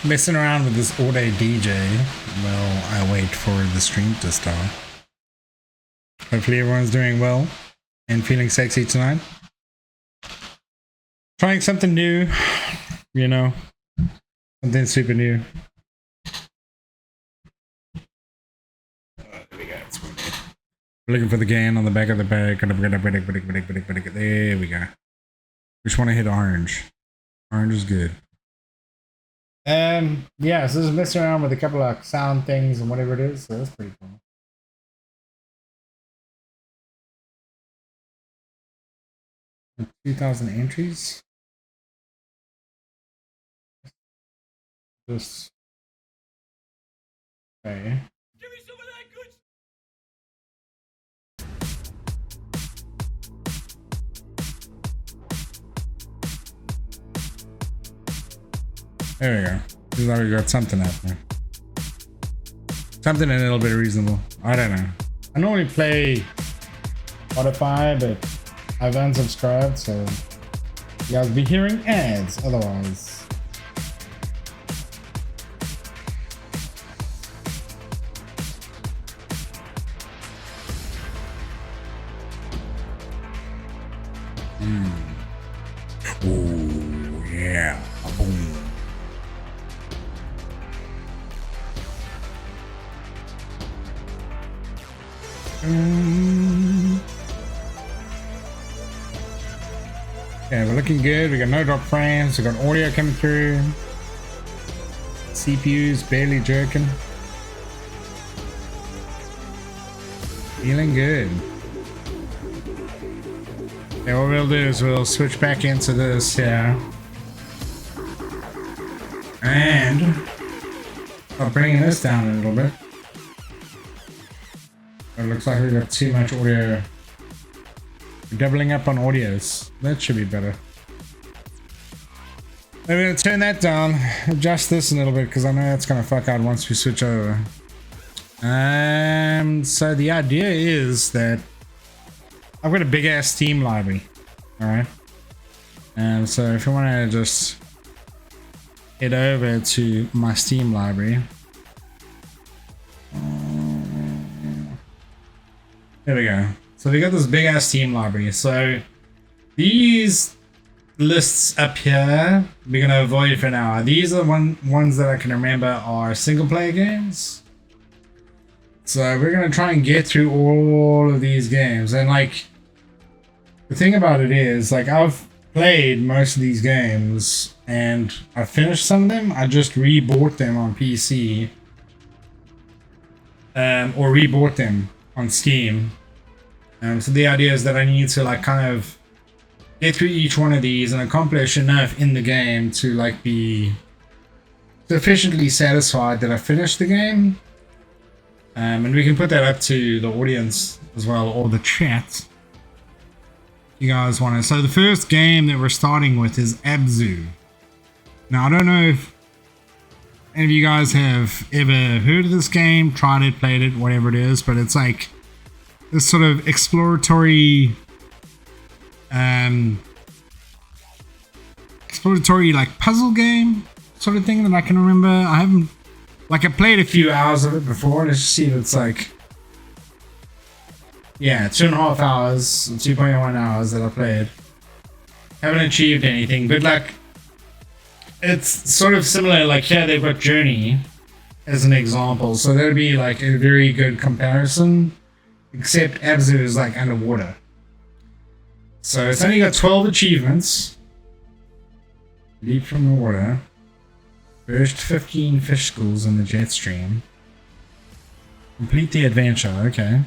Messing around with this all-day DJ while I wait for the stream to start. Hopefully everyone's doing well and feeling sexy tonight. Trying something new, you know, something super new. We're looking for the GAN on the back of the bag. There we go. We just want to hit orange. Orange is good. Yeah, so just messing around with a couple of sound things and whatever it is, so that's pretty cool. And 2,000 entries. Just okay. Give me some of that good. There we go. Looks like we got something happening. Something a little bit reasonable. I don't know. I normally play Spotify, but I've unsubscribed, so you guys will be hearing ads otherwise. Oh, yeah. Boom. Yeah, we're looking good. We got no drop frames. We got audio coming through. CPU's barely jerking. Feeling good. Yeah, what we'll do is we'll switch back into this here. And I'll bring this down a little bit. It looks like we've got too much audio. We're doubling up on audios. That should be better. Maybe we'll turn that down, adjust this a little bit because I know that's gonna fuck out once we switch over. So the idea is that I've got a big ass Steam library, all right. And so if you want to just head over to my Steam library, There we go. So we got this big ass team library. So these lists up here, we're gonna avoid for now. These are the ones that I can remember are single player games. So we're gonna try and get through all of these games. And like, the thing about it is, like, I've played most of these games and I finished some of them. I just rebought them on PC. Or rebought them on Steam. So the idea is that I need to like kind of get through each one of these and accomplish enough in the game to like be sufficiently satisfied that I finished the game. And we can put that up to the audience as well, or the chat. You guys want to. So the first game that we're starting with is ABZÜ. Now I don't know if any of you guys have ever heard of this game, tried it, played it, whatever it is, but it's like this sort of exploratory like puzzle game sort of thing that I can remember. I haven't, like, I played a few hours of it before. Let's see if it's like, yeah, 2.5 hours, 2.1 hours that I played. Haven't achieved anything, but like, it's sort of similar. Like here they've got Journey as an example, so that'd be like a very good comparison, except ABZÜ is like underwater. So it's only got 12 achievements. Leap from the water. First 15 fish schools in the jet stream. Complete the adventure, okay.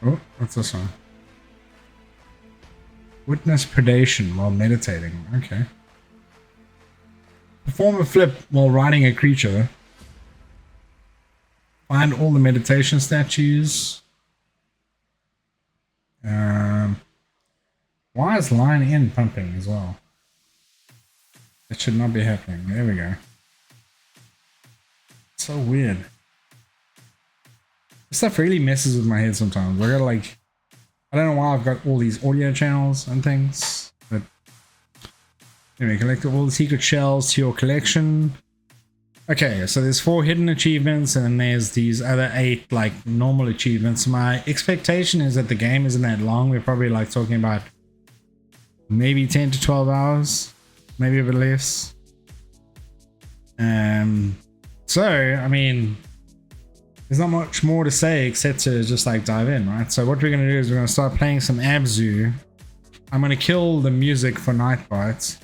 Oh, what's this one? Witness predation while meditating, okay. Perform a flip while riding a creature. Find all the meditation statues. Why is line in pumping as well? That should not be happening. There we go. So weird. This stuff really messes with my head sometimes. I gotta like, I don't know why I've got all these audio channels and things, but anyway, collect all the secret shells to your collection. Okay, so there's 4 hidden achievements and then there's these other 8 like normal achievements. My expectation is that the game isn't that long. We're probably like talking about maybe 10 to 12 hours, maybe a bit less. So I mean, there's not much more to say except to just like dive in, right? So what we're gonna do is we're gonna start playing some ABZÜ. I'm gonna kill the music for Nightbite.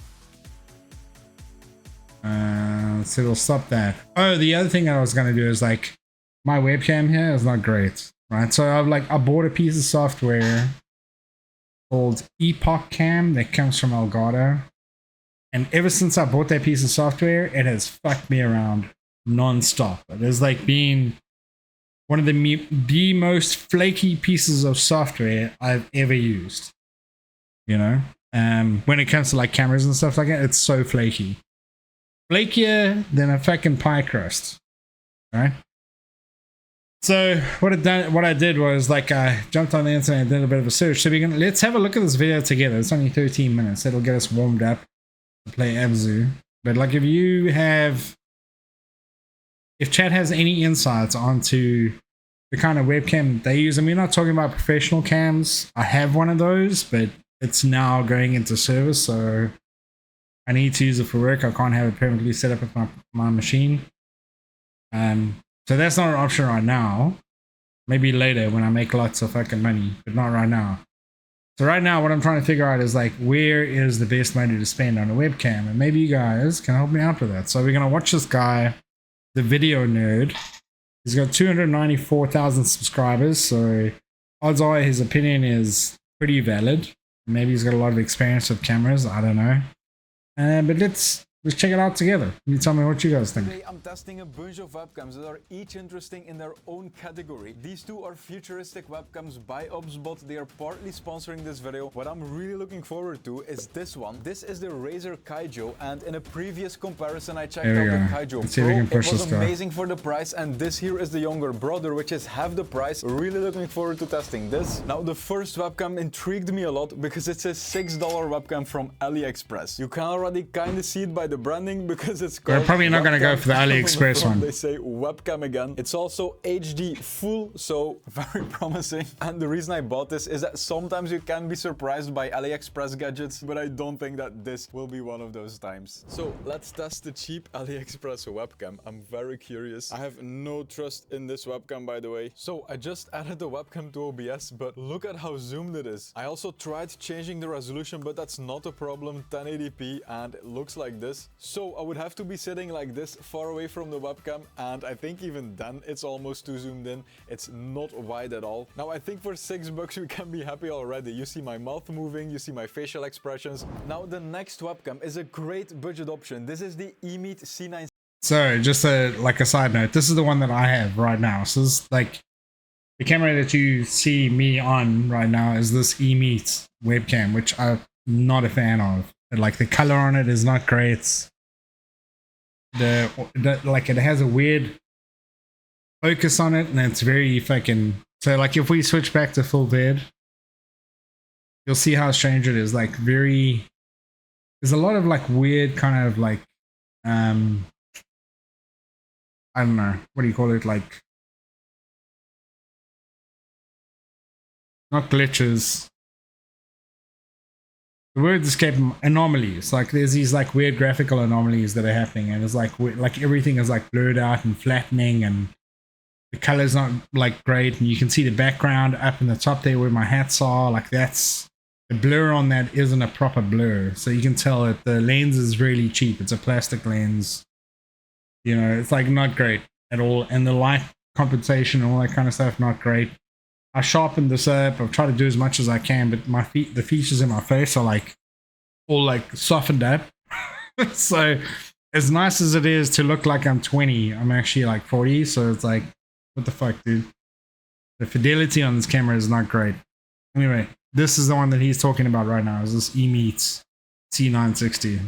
So it'll stop that. Oh, the other thing that I was gonna do is like, my webcam here is not great, right? So I bought a piece of software called Epoch Cam that comes from Elgato, and ever since I bought that piece of software, it has fucked me around non-stop. It has like been one of the most flaky pieces of software I've ever used. You know, when it comes to like cameras and stuff like that, it's so flaky. Flakier than a fucking pie crust, right? So what I did was like I jumped on the internet and did a bit of a search. So let's have a look at this video together. It's only 13 minutes. It'll get us warmed up to play ABZÜ. But like if chat has any insights onto the kind of webcam they use, and we're not talking about professional cams. I have one of those, but it's now going into service, so I need to use it for work. I can't have it permanently set up with my machine. So that's not an option right now. Maybe later when I make lots of fucking money, but not right now. So right now what I'm trying to figure out is like, where is the best money to spend on a webcam? And maybe you guys can help me out with that. So we're going to watch this guy, the video nerd. He's got 294,000 subscribers. So odds are his opinion is pretty valid. Maybe he's got a lot of experience with cameras. I don't know. But let's check it out together. You tell me what you guys think. Today I'm testing a bunch of webcams that are each interesting in their own category. These two are futuristic webcams by ABZÜ. They are partly sponsoring this video. What I'm really looking forward to is this one. This is the Razer Kaijo, and in a previous comparison I checked out the Kaijo Pro. It was amazing for the price, and this here is the younger brother, which is half the price. Really looking forward to testing this. Now the first webcam intrigued me a lot because it's a $6 webcam from AliExpress. You can already kind of see it by the branding because it's We're called probably not going to go webcam. for the On the AliExpress front one. They say webcam again. It's also HD full, so very promising. And the reason I bought this is that sometimes you can be surprised by AliExpress gadgets, but I don't think that this will be one of those times. So let's test the cheap AliExpress webcam. I'm very curious. I have no trust in this webcam, by the way. So I just added the webcam to OBS, but look at how zoomed it is. I also tried changing the resolution, but that's not a problem. 1080p, and it looks like this. So I would have to be sitting like this far away from the webcam, and I think even then it's almost too zoomed in. It's not wide at all. Now I think for $6 you can be happy already. You see my mouth moving, you see my facial expressions. Now the next webcam is a great budget option. This is the eMeet C9. So just like a side note, this is the one that I have right now. So this is like the camera that you see me on right now is this eMeet webcam, which I'm not a fan of. Like the color on it is not great. Like it has a weird focus on it, and it's very fucking. So like if we switch back to full bed, you'll see how strange it is. Like very, there's a lot of like weird kind of like I don't know, what do you call it, like not glitches. The word escape, anomalies. Like there's these like weird graphical anomalies that are happening, and it's like everything is like blurred out and flattening, and the color's not like great, and you can see the background up in the top there where my hats are. Like that's the blur on that isn't a proper blur, so you can tell that the lens is really cheap. It's a plastic lens. You know, it's like not great at all, and the light compensation and all that kind of stuff not great. I sharpened this up. I've tried to do as much as I can, but the features in my face are like all like softened up. So as nice as it is to look like I'm 20, I'm actually like 40. So it's like, what the fuck, dude? The fidelity on this camera is not great. Anyway, this is the one that he's talking about right now. Is this eMeet C960?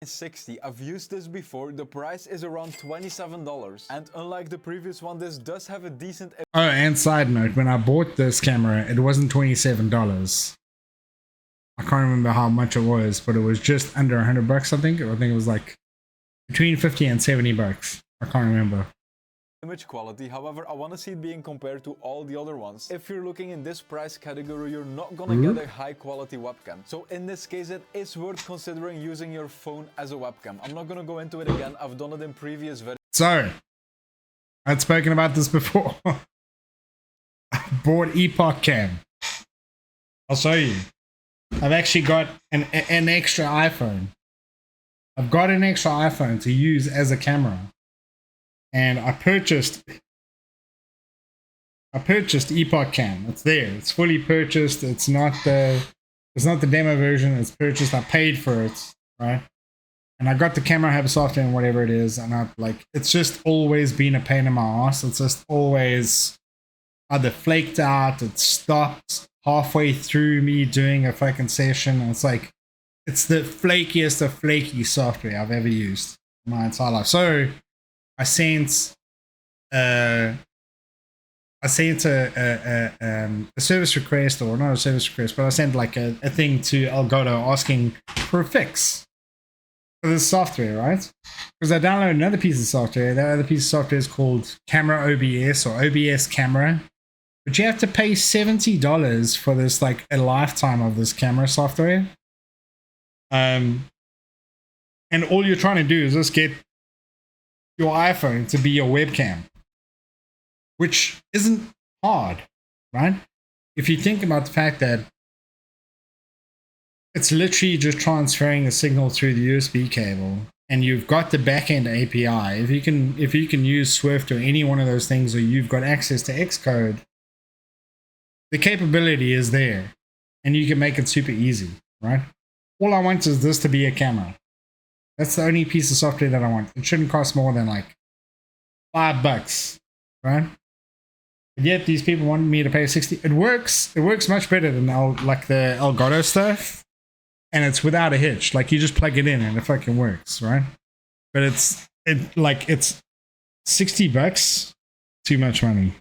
60. I've used this before. The price is around $27, and unlike the previous one, this does have a decent. Oh, and side note, when I bought this camera, it wasn't $27. I can't remember how much it was, but it was just under $100, I think. I think it was like between 50 and $70. I can't remember. Image quality. However, I want to see it being compared to all the other ones. If you're looking in this price category, you're not gonna get a high quality webcam. So in this case, it is worth considering using your phone as a webcam. I'm not gonna go into it again. I've done it in previous videos. So, I'd spoken about this before. I bought Epoch Cam. I'll show you. I've actually got an extra iPhone. I've got an extra iPhone to use as a camera. And I purchased Epoch Cam. It's there. It's fully purchased. It's not the demo version. It's purchased. I paid for it, right? And I got the camera hub software and whatever it is, and it's just always been a pain in my ass. It's just always either flaked out, it stopped halfway through me doing a fucking session. And it's like, it's the flakiest of flaky software I've ever used in my entire life. So I sent a service request, or not a service request, but I sent like a thing to Elgato asking for a fix for this software, right? Because I downloaded another piece of software. That other piece of software is called Camera OBS or OBS Camera. But you have to pay $70 for this, like a lifetime of this camera software. And all you're trying to do is just get your iPhone to be your webcam, which isn't hard, right? If you think about the fact that it's literally just transferring a signal through the USB cable, and you've got the backend API. If you can use Swift or any one of those things, or you've got access to Xcode, the capability is there, and you can make it super easy, right? All I want is this to be a camera. That's the only piece of software that I want. It shouldn't cost more than like $5, right? But yet these people want me to pay 60. It works. It works much better than like the Elgato stuff, and it's without a hitch. Like you just plug it in and it fucking works, right? But it's $60, too much money.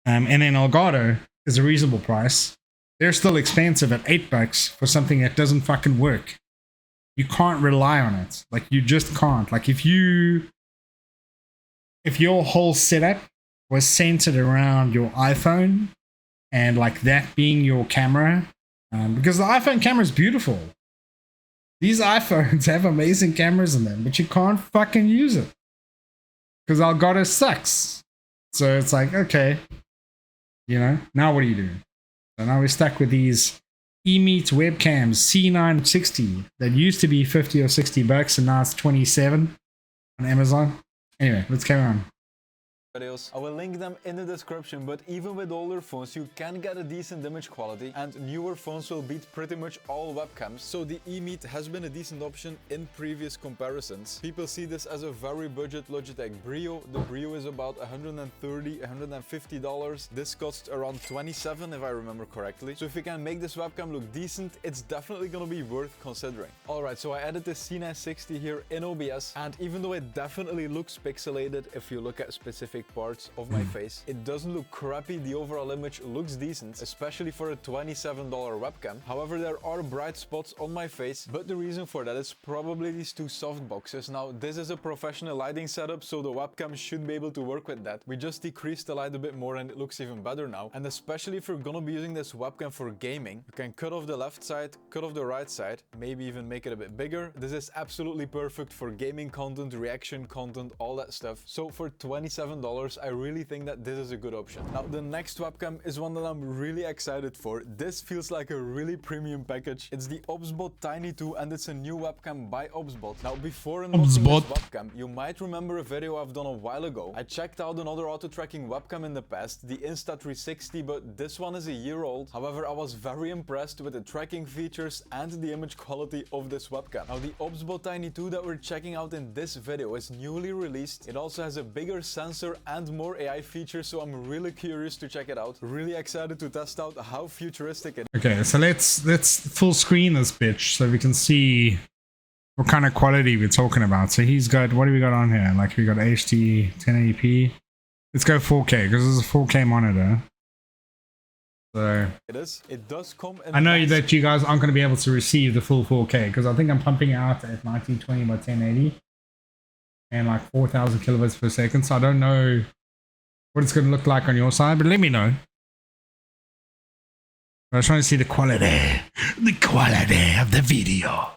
And then Elgato is a reasonable price. They're still expensive at $8 for something that doesn't fucking work. you can't rely on it. Like you just can't. Like if your whole setup was centered around your iPhone and like that being your camera, because the iPhone camera is beautiful. These iPhones have amazing cameras in them, but you can't fucking use it because Elgato sucks. So it's like, okay, you know, now what do you do? So now we're stuck with these eMeet webcams C960 that used to be 50 or 60 bucks and now it's 27 on Amazon. Anyway, let's carry on. Videos. I will link them in the description, but even with older phones you can get a decent image quality, and newer phones will beat pretty much all webcams. So the eMeet has been a decent option in previous comparisons. People see this as a very budget Logitech Brio. The Brio is about $130, $150. This costs around 27 if I remember correctly. So if you can make this webcam look decent, it's definitely gonna be worth considering. Alright, so I added the C960 here in OBS, and even though it definitely looks pixelated if you look at specific parts of my face, it doesn't look crappy. The overall image looks decent, especially for a $27 webcam. However, there are bright spots on my face, but the reason for that is probably these two soft boxes. Now, this is a professional lighting setup, so the webcam should be able to work with that. We just decreased the light a bit more and it looks even better now. And especially if you're gonna be using this webcam for gaming, you can cut off the left side, cut off the right side, maybe even make it a bit bigger. This is absolutely perfect for gaming content, reaction content, all that stuff. So for $27, I really think that this is a good option. Now, the next webcam is one that I'm really excited for. This feels like a really premium package. It's the ABZû Tiny 2 and it's a new webcam by ABZû. Now, before unboxing this webcam, you might remember a video I've done a while ago. I checked out another auto-tracking webcam in the past, the Insta360, but this one is a year old. However, I was very impressed with the tracking features and the image quality of this webcam. Now, the ABZû Tiny 2 that we're checking out in this video is newly released. It also has a bigger sensor and more AI features, so I'm really curious to check it out. Really excited to test out how futuristic it is. Okay, so let's full screen this bitch so we can see what kind of quality we're talking about. So he's got, what do we got on here? Like we got HD 1080p. Let's go 4K because this is a 4K monitor. So it does come in. I know that you guys aren't going to be able to receive the full 4K because I think I'm pumping out at 1920 by 1080 and like 4,000 kilobits per second. So I don't know what it's going to look like on your side, but let me know. I was trying to see the quality of the video.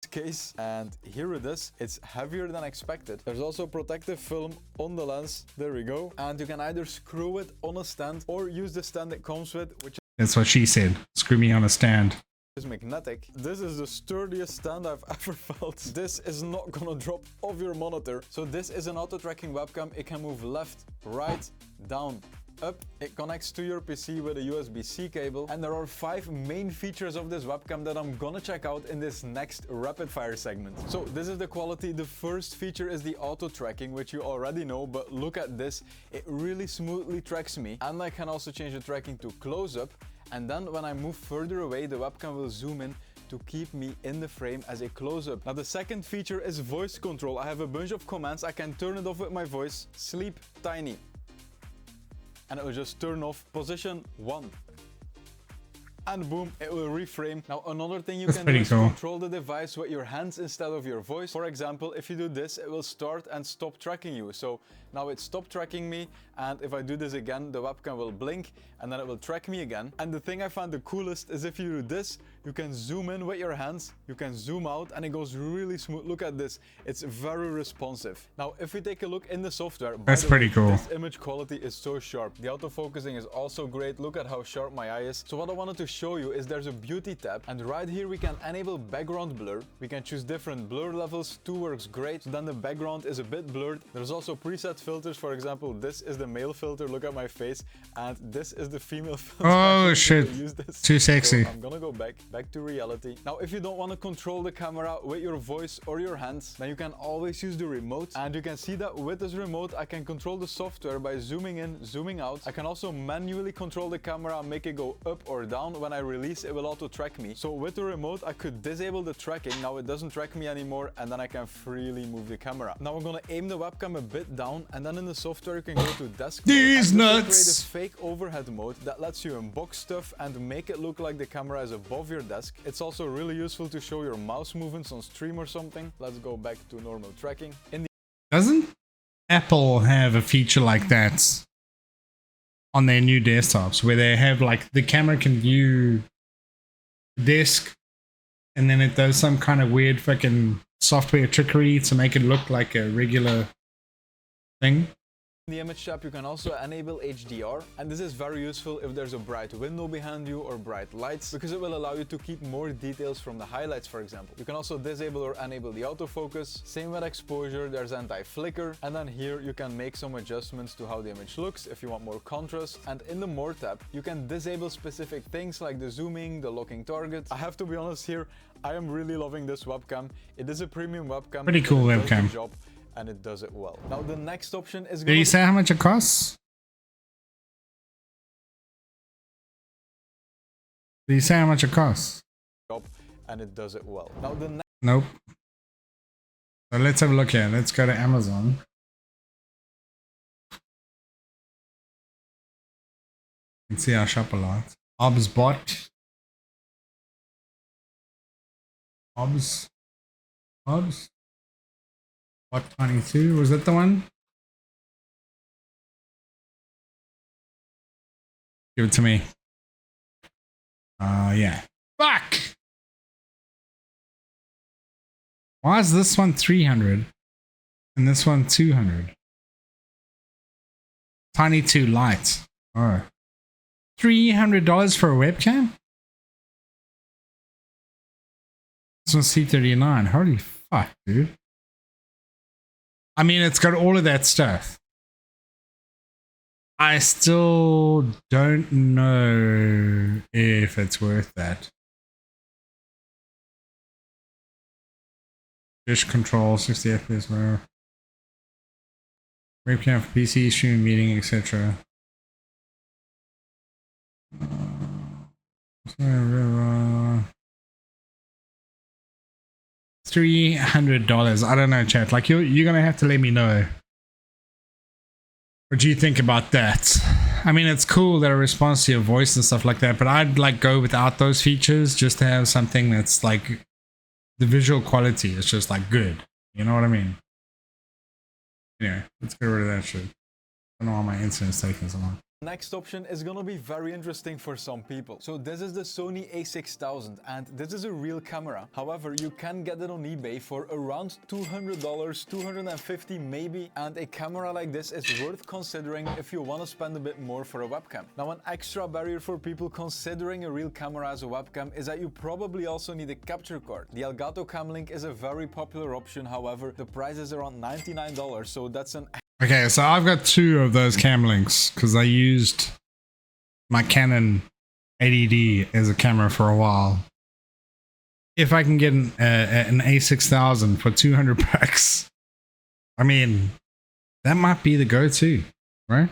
Case, and here it is. It's heavier than expected. There's also protective film on the lens. There we go. And you can either screw it on a stand or use the stand it comes with, which that's what she said. Screw me on a stand. Is magnetic. This is the sturdiest stand I've ever felt. This is not gonna drop off your monitor. So this is an auto-tracking webcam. It can move left, right, down, up. It connects to your PC with a USB-C cable, and there are 5 main features of this webcam that I'm gonna check out in this next rapid fire segment. So this is the quality. The first feature is the auto tracking, which you already know, but look at this. It really smoothly tracks me, and I can also change the tracking to close up, and then when I move further away, the webcam will zoom in to keep me in the frame as a close-up. Now the second feature is voice control. I have a bunch of commands. I can turn it off with my voice. Sleep tiny, and it will just turn off position 1. And boom, it will reframe. Now another thing you can do is control the device with your hands instead of your voice. For example, if you do this, it will start and stop tracking you. So now it stopped tracking me, and if I do this again, the webcam will blink and then it will track me again. And the thing I found the coolest is if you do this, you can zoom in with your hands, you can zoom out, and it goes really smooth. Look at this, it's very responsive. Now if we take a look in the software, that's pretty cool. This image quality is so sharp. The autofocusing is also great. Look at how sharp my eye is. So what I wanted to show you is there's a beauty tab, and right here we can enable background blur. We can choose different blur levels. 2 works great, so then the background is a bit blurred. There's also preset filters. For example, this is the male filter, look at my face, and this is the female filter. Oh shit, too sexy. So I'm gonna go back to reality. Now if you don't want to control the camera with your voice or your hands, then you can always use the remote, and you can see that with this remote I can control the software by zooming in, zooming out. I can also manually control the camera, make it go up or down. When I release, it will auto track me. So with the remote I could disable the tracking. Now it doesn't track me anymore, and then I can freely move the camera. Now I'm gonna aim the webcam a bit down, and then in the software you can go to desk mode. These nuts! Create a fake overhead mode that lets you unbox stuff and make it look like the camera is above your your desk. It's also really useful to show your mouse movements on stream or something. Let's go back to normal tracking. Doesn't Apple have a feature like that on their new desktops where they have like the camera can view the desk and then it does some kind of weird fucking software trickery to make it look like a regular thing? In the image tab, you can also enable HDR, and this is very useful if there's a bright window behind you or bright lights, because it will allow you to keep more details from the highlights, for example. You can also disable or enable the autofocus. Same with exposure, there's anti-flicker, and then here you can make some adjustments to how the image looks if you want more contrast. And in the More tab, you can disable specific things like the zooming, the locking target. I have to be honest here, I am really loving this webcam. It is a premium webcam. Pretty cool webcam. And it does it well. Now the next option is... Did you say how much it costs? Did you say how much it costs? And it does it well. Now the next... Nope. So let's have a look here. Let's go to Amazon. You can see I shop a lot. ABZû. ABZû. What 22? Was that the one? Give it to me. Yeah. Fuck! Why is this one 300 and this one 200? Tiny 2 light. Oh. $300 for a webcam? This one's C39. Holy fuck, dude. I mean, it's got all of that stuff. I still don't know if it's worth that. Dish control, 60 FPS, whatever. Webcam for PC, streaming, meeting, etc. $300. I don't know, chat. Like you're gonna have to let me know. What do you think about that? I mean, it's cool that it responds to your voice and stuff like that, but I'd like go without those features just to have something that's like the visual quality is just like good. You know what I mean? Anyway, let's get rid of that shit. I don't know why my internet's taking so long. Next option is gonna be very interesting for some people. So this is the Sony a6000 and this is a real camera. However, you can get it on eBay for around $200, $250 maybe, and a camera like this is worth considering if you want to spend a bit more for a webcam. Now, an extra barrier for people considering a real camera as a webcam is that you probably also need a capture card. The Elgato Camlink is a very popular option, however, the price is around $99, so that's an... Okay, so I've got 2 of those cam links because I used my Canon 80D as a camera for a while. If I can get an A6000 for 200 bucks, I mean, that might be the go-to, right?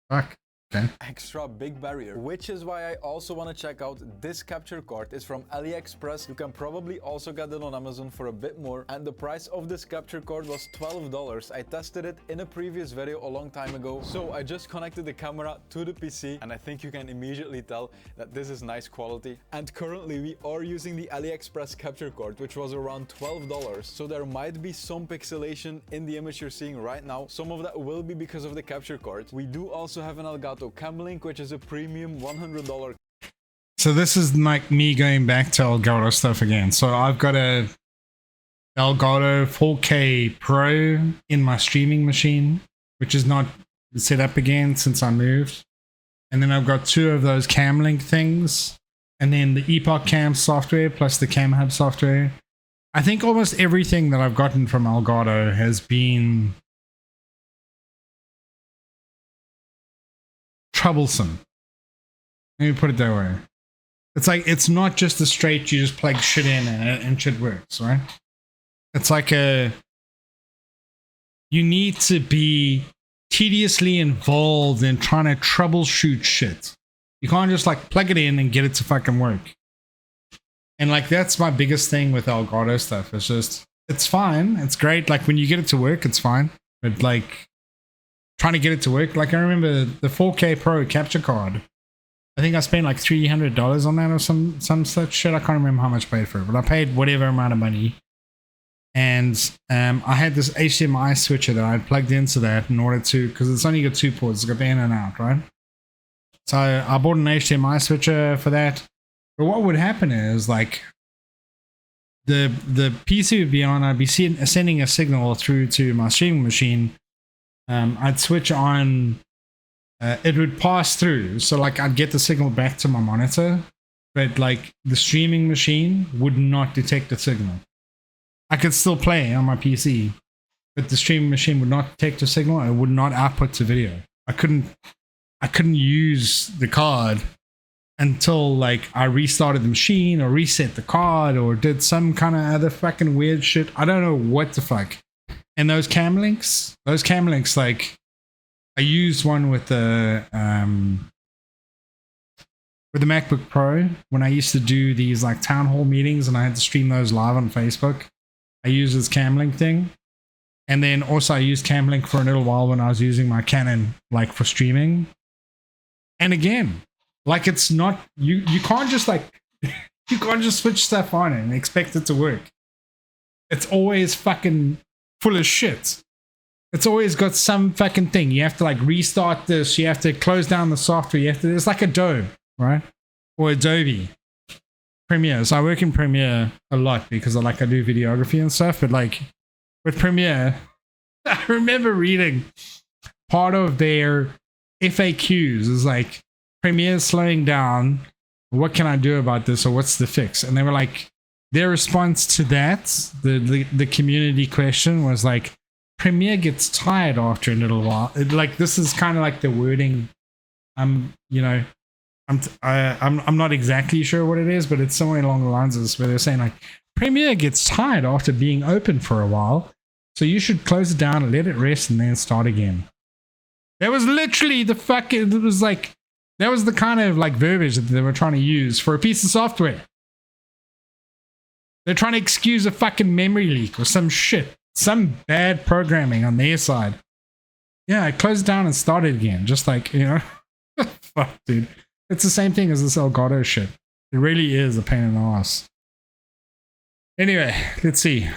Fuck. Okay. Extra big barrier, which is why I also want to check out this capture card. It's from AliExpress. You can probably also get it on Amazon for a bit more, and the price of this capture card was $12. I tested it in a previous video a long time ago, so I just connected the camera to the PC and I think you can immediately tell that this is nice quality. And currently we are using the AliExpress capture card, which was around $12, so there might be some pixelation in the image you're seeing right now. Some of that will be because of the capture card. We do also have an Elgato Camlink, which is a premium $100. So this is like me going back to Elgato stuff again. So I've got a Elgato 4K Pro in my streaming machine, which is not set up again since I moved. And then I've got 2 of those Camlink things, and then the Epoch Cam software plus the Cam Hub software. I think almost everything that I've gotten from Elgato has been troublesome. Let me put it that way. It's like, it's not just a straight, you just plug shit in and shit works, right? It's like you need to be tediously involved in trying to troubleshoot shit. You can't just like plug it in and get it to fucking work. And like, that's my biggest thing with Elgato stuff. It's just, it's fine. It's great. Like when you get it to work, it's fine. But like, trying to get it to work. Like I remember the 4K Pro capture card. I think I spent like $300 on that or some such shit. I can't remember how much I paid for it, but I paid whatever amount of money. And I had this HDMI switcher that I had plugged into that in order to, because it's only got 2 ports, it's got the in and out, right? So I bought an HDMI switcher for that. But what would happen is like the PC would be on, I'd be sending a signal through to my streaming machine. I'd switch on, it would pass through. So like I'd get the signal back to my monitor, but like the streaming machine would not detect the signal. I could still play on my PC, but the streaming machine would not detect the signal. It would not output to video. I couldn't use the card until like I restarted the machine or reset the card or did some kind of other fucking weird shit. I don't know what the fuck. And those cam links, like I used one with the MacBook Pro when I used to do these like town hall meetings and I had to stream those live on Facebook. I used this Camlink thing, and then also I used Camlink for a little while when I was using my Canon like for streaming. And again, like it's not you can't just like you can't just switch stuff on and expect it to work. It's always fucking full of shit. It's always got some fucking thing. You have to like restart this. You have to close down the software. You have to. It's like Adobe, right? Or Adobe. Premiere. So I work in Premiere a lot because I do videography and stuff, but like with Premiere, I remember reading part of their FAQs is like Premiere slowing down. What can I do about this, or what's the fix? And they were like, their response to that, the community question was like, Premiere gets tired after a little while. Like this is kind of like the wording. I'm not exactly sure what it is, but it's somewhere along the lines of this where they're saying like Premiere gets tired after being open for a while, so you should close it down and let it rest and then start again. That was literally the fucking, it was like, that was the kind of like verbiage that they were trying to use for a piece of software. They're trying to excuse a fucking memory leak or some shit, some bad programming on their side. Yeah, I closed it down and started again, just like, you know, fuck, dude. It's the same thing as this Elgato shit. It really is a pain in the ass. Anyway, let's see.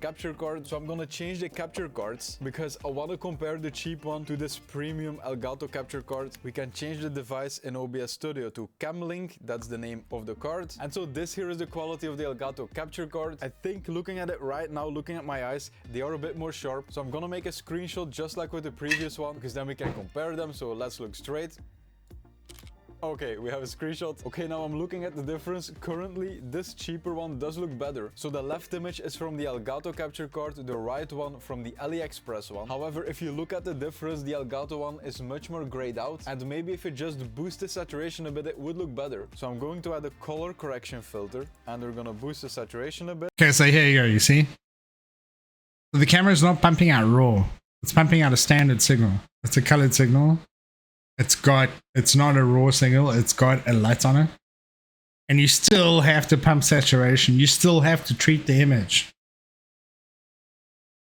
Capture card, so I'm gonna change the capture cards because I want to compare the cheap one to this premium Elgato capture card. We can change the device in OBS Studio to Camlink, that's the name of the card. And so this here is the quality of the Elgato capture card. I think looking at it right now, looking at my eyes, they are a bit more sharp. So I'm gonna make a screenshot just like with the previous one because then we can compare them. So let's look straight. Okay, we have a screenshot. Okay, now I'm looking at the difference. Currently, this cheaper one does look better. So the left image is from the Elgato capture card, the right one from the AliExpress one. However, if you look at the difference, the Elgato one is much more grayed out. And maybe if it just boosts the saturation a bit, it would look better. So I'm going to add a color correction filter and we're gonna boost the saturation a bit. Okay, so here you go, you see? So the camera is not pumping out raw. It's pumping out a standard signal. It's a colored signal. It's not a raw signal, it's got a light on it. And you still have to pump saturation. You still have to treat the image.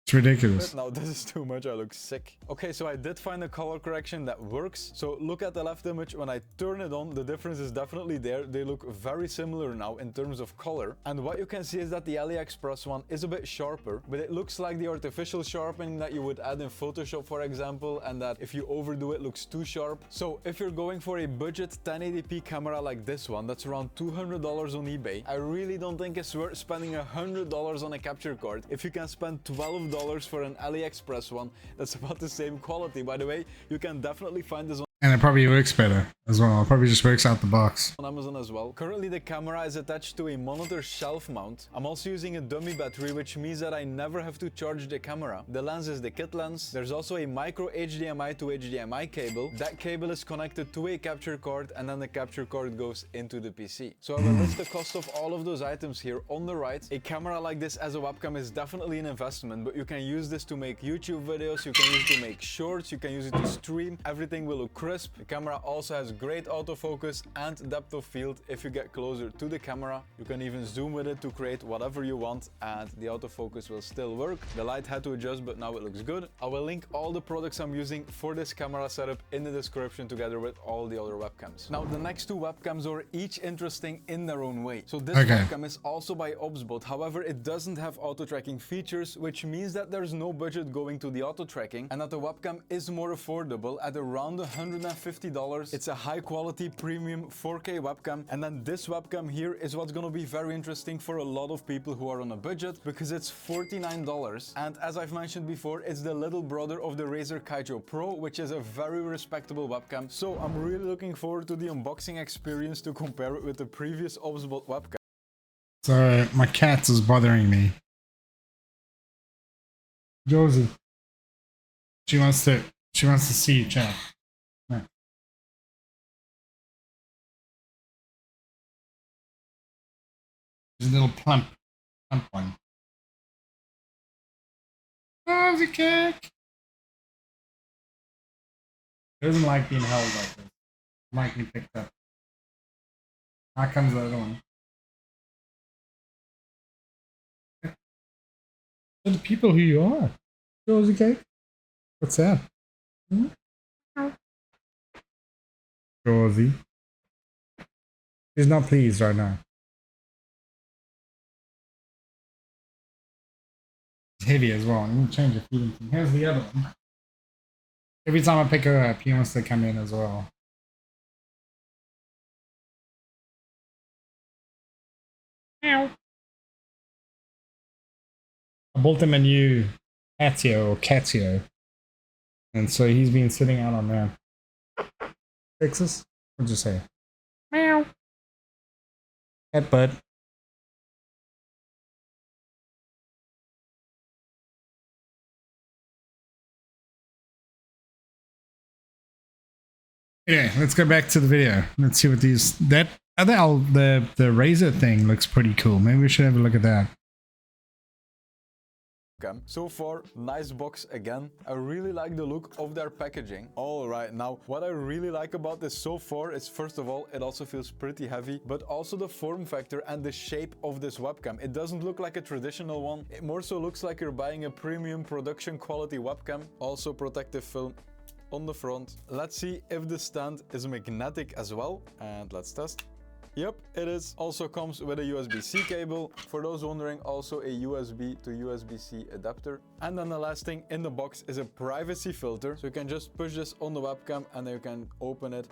It's ridiculous. Now this is too much, I look sick. Okay, so I did find a color correction that works. So look at the left image, when I turn it on, the difference is definitely there. They look very similar now in terms of color. And what you can see is that the AliExpress one is a bit sharper, but it looks like the artificial sharpening that you would add in Photoshop, for example, and that if you overdo it, looks too sharp. So if you're going for a budget 1080p camera like this one, that's around $200 on eBay, I really don't think it's worth spending $100 on a capture card. If you can spend $12 for an AliExpress one, that's about the same quality. By the way, you can definitely find this on And it probably works better as well. It probably just works out the box. on Amazon as well. Currently the camera is attached to a monitor shelf mount. I'm also using a dummy battery, which means that I never have to charge the camera. The lens is the kit lens. There's also a micro HDMI to HDMI cable. That cable is connected to a capture card, and then the capture card goes into the PC. So I will list the cost of all of those items here on the right. A camera like this as a webcam is definitely an investment, but you can use this to make YouTube videos, you can use it to make shorts, you can use it to stream. Everything will look crazy. crisp. The camera also has great autofocus and depth of field. If you get closer to the camera, you can even zoom with it to create whatever you want and the autofocus will still work. The light had to adjust, but now it looks good. I will link all the products I'm using for this camera setup in the description together with all the other webcams. Now the next two webcams are each interesting in their own way. So this webcam is also by ABZÜ, however it doesn't have auto tracking features, which means that there's no budget going to the auto tracking and that the webcam is more affordable at around $150. It's a high quality premium 4K webcam, and then this webcam here is what's gonna be very interesting for a lot of people who are on a budget because it's $49, and as I've mentioned before, it's the little brother of the Razer Kaijo Pro, which is a very respectable webcam. So I'm really looking forward to the unboxing experience to compare it with the previous ABZÜ webcam. So my cat is bothering me. Josie. She wants to see you, chat. Right. She's a little plump one. Oh, the cat. She doesn't like being held like this. Might be picked up. Here comes the other one. Tell the people who you are. Josie cake. What's that? Hmm? Josie. She's not pleased right now. It's heavy as well. I'm going to change the feeding thing. Here's the other one. Every time I pick her up, he wants to come in as well. Meow. I bought him a new patio or catio. And so he's been sitting out on there. Texas? What'd you say? Meow. Cat bud. Anyway, let's go back to the video. Let's see what these... the Razer thing looks pretty cool. Maybe we should have a look at that. So far, nice box again. I really like the look of their packaging. Alright, now what I really like about this so far is, first of all, it also feels pretty heavy, but also the form factor and the shape of this webcam. It doesn't look like a traditional one. It more so looks like you're buying a premium production quality webcam. Also protective film on the front. Let's see if the stand is magnetic as well, and let's test. Yep, it is. Also comes with a USB-C cable. For those wondering, also a USB to USB-C adapter. And then the last thing in the box is a privacy filter. So you can just push this on the webcam and then you can open it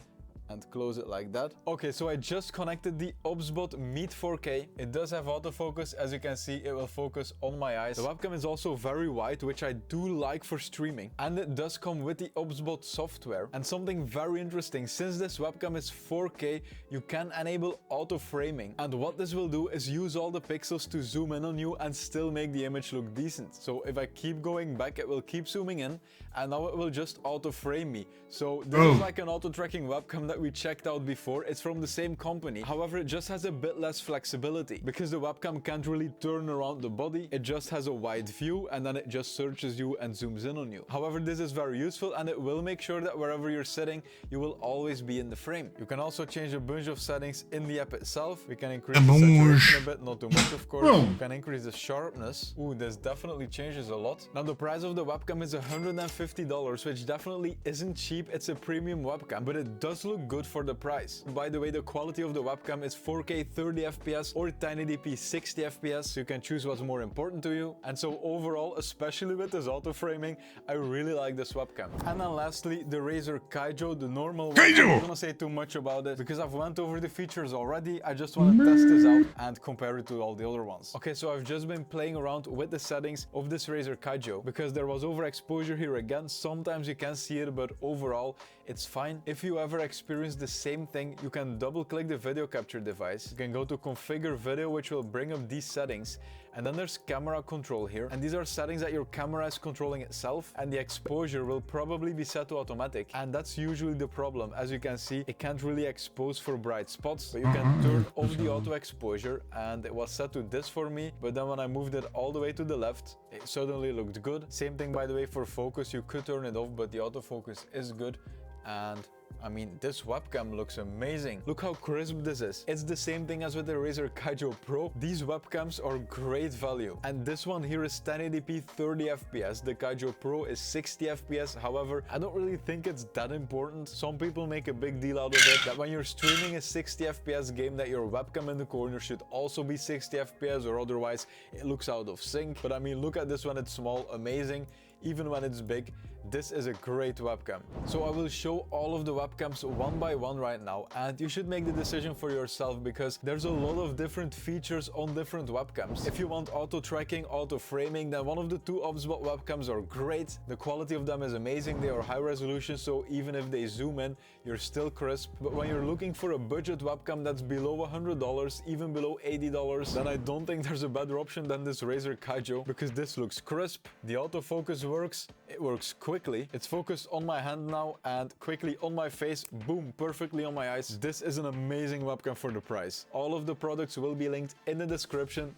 and close it like that. Okay, so I just connected the ABZÜ Meet 4K. It does have autofocus. As you can see, it will focus on my eyes. The webcam is also very wide, which I do like for streaming. And it does come with the ABZÜ software. And something very interesting, since this webcam is 4K, you can enable auto framing. And what this will do is use all the pixels to zoom in on you and still make the image look decent. So if I keep going back, it will keep zooming in, and now it will just auto frame me. So this is like an auto tracking webcam that we checked out before. It's from the same company. However, it just has a bit less flexibility because the webcam can't really turn around the body. It just has a wide view and then it just searches you and zooms in on you. However, this is very useful and it will make sure that wherever you're sitting, you will always be in the frame. You can also change a bunch of settings in the app itself. We can increase the saturation a bit, not too much of course. You can increase the sharpness. Ooh, this definitely changes a lot. Now the price of the webcam is $150, which definitely isn't cheap. It's a premium webcam, but it does look good for the price. By the way, the quality of the webcam is 4K 30 FPS or 1080p 60 FPS, so you can choose what's more important to you. And so overall, especially with this auto framing, I really like this webcam. And then lastly, the Razer Kaijo, the normal one. I'm not gonna say too much about it because I've went over the features already. I just want to test this out and compare it to all the other ones. Okay, so I've just been playing around with the settings of this Razer Kaijo because there was overexposure here again. Sometimes you can see it, but overall it's fine. If you ever experience the same thing, you can double click the video capture device. You can go to configure video, which will bring up these settings. And then there's camera control here. And these are settings that your camera is controlling itself. And the exposure will probably be set to automatic. And that's usually the problem. As you can see, it can't really expose for bright spots. But you can turn off the auto exposure. And it was set to this for me. But then when I moved it all the way to the left, it suddenly looked good. Same thing, by the way, for focus. You could turn it off, but the autofocus is good. And I mean, this webcam looks amazing. Look how crisp this is. It's the same thing as with the Razer Kaijo Pro. These webcams are great value. And this one here is 1080p 30 FPS. The Kaijo Pro is 60 FPS. However, I don't really think it's that important. Some people make a big deal out of it that when you're streaming a 60 FPS game that your webcam in the corner should also be 60 FPS or otherwise it looks out of sync. But I mean, look at this when it's small, amazing. Even when it's big, this is a great webcam. So I will show all of the webcams one by one right now, and you should make the decision for yourself because there's a lot of different features on different webcams. If you want auto tracking, auto framing, then one of the two OBSBot webcams are great. The quality of them is amazing. They are high resolution, so even if they zoom in, you're still crisp. But when you're looking for a budget webcam that's below $100, even below $80, then I don't think there's a better option than this Razer Kaijo because this looks crisp. The autofocus works. It works quickly. It's focused on my hand now and quickly on my face. Boom, perfectly on my eyes. This is an amazing webcam for the price. All of the products will be linked in the description.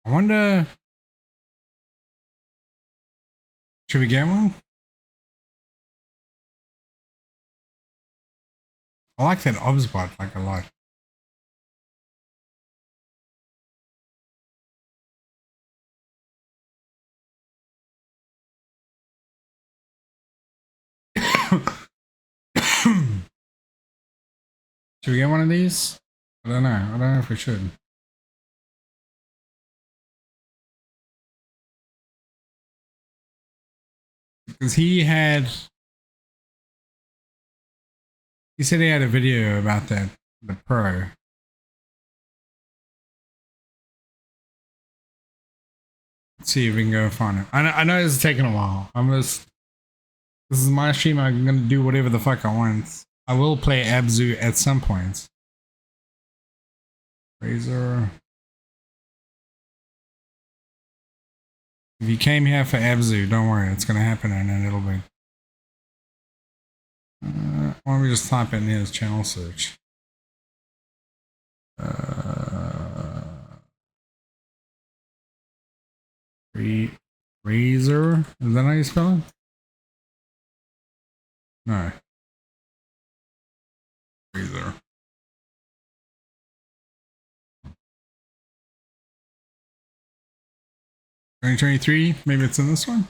I wonder, should we get one? I like that OBSBot like a lot. Should we get one of these? I don't know. I don't know if we should. Because he said he had a video about that, the Pro. Let's see if we can go find it. I know it's taking a while. This is my stream. I'm gonna do whatever the fuck I want. I will play ABZû at some point. Razer. If you came here for ABZû, don't worry, it's gonna happen in a little bit. Why don't we just type in his channel search? Razer? Is that how you spell it? No. Razer. 2023, maybe it's in this one?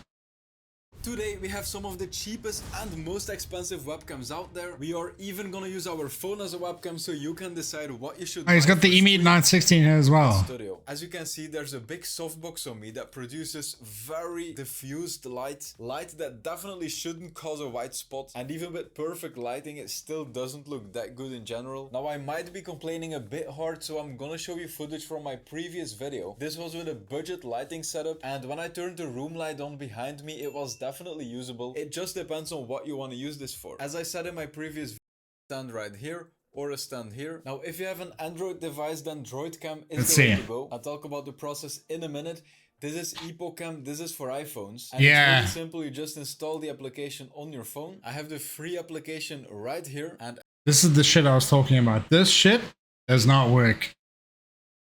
Today we have some of the cheapest and most expensive webcams out there. We are even gonna use our phone as a webcam so you can decide what you should buy. Oh, he's got the E-Meet 916 here as well. Studio. As you can see, there's a big softbox on me that produces very diffused light that definitely shouldn't cause a white spot, and even with perfect lighting it still doesn't look that good in general. Now I might be complaining a bit hard, so I'm gonna show you footage from my previous video. This was with a budget lighting setup, and when I turned the room light on behind me, it was definitely usable. It just depends on what you want to use this for. As I said in my previous video, stand right here or a stand here. Now if you have an Android device, then DroidCam is the way to go. I'll talk about the process in a minute. This is EpoCam, this is for iPhones. And it's really simple, you just install the application on your phone. I have the free application right here, and this is the shit I was talking about. This shit does not work.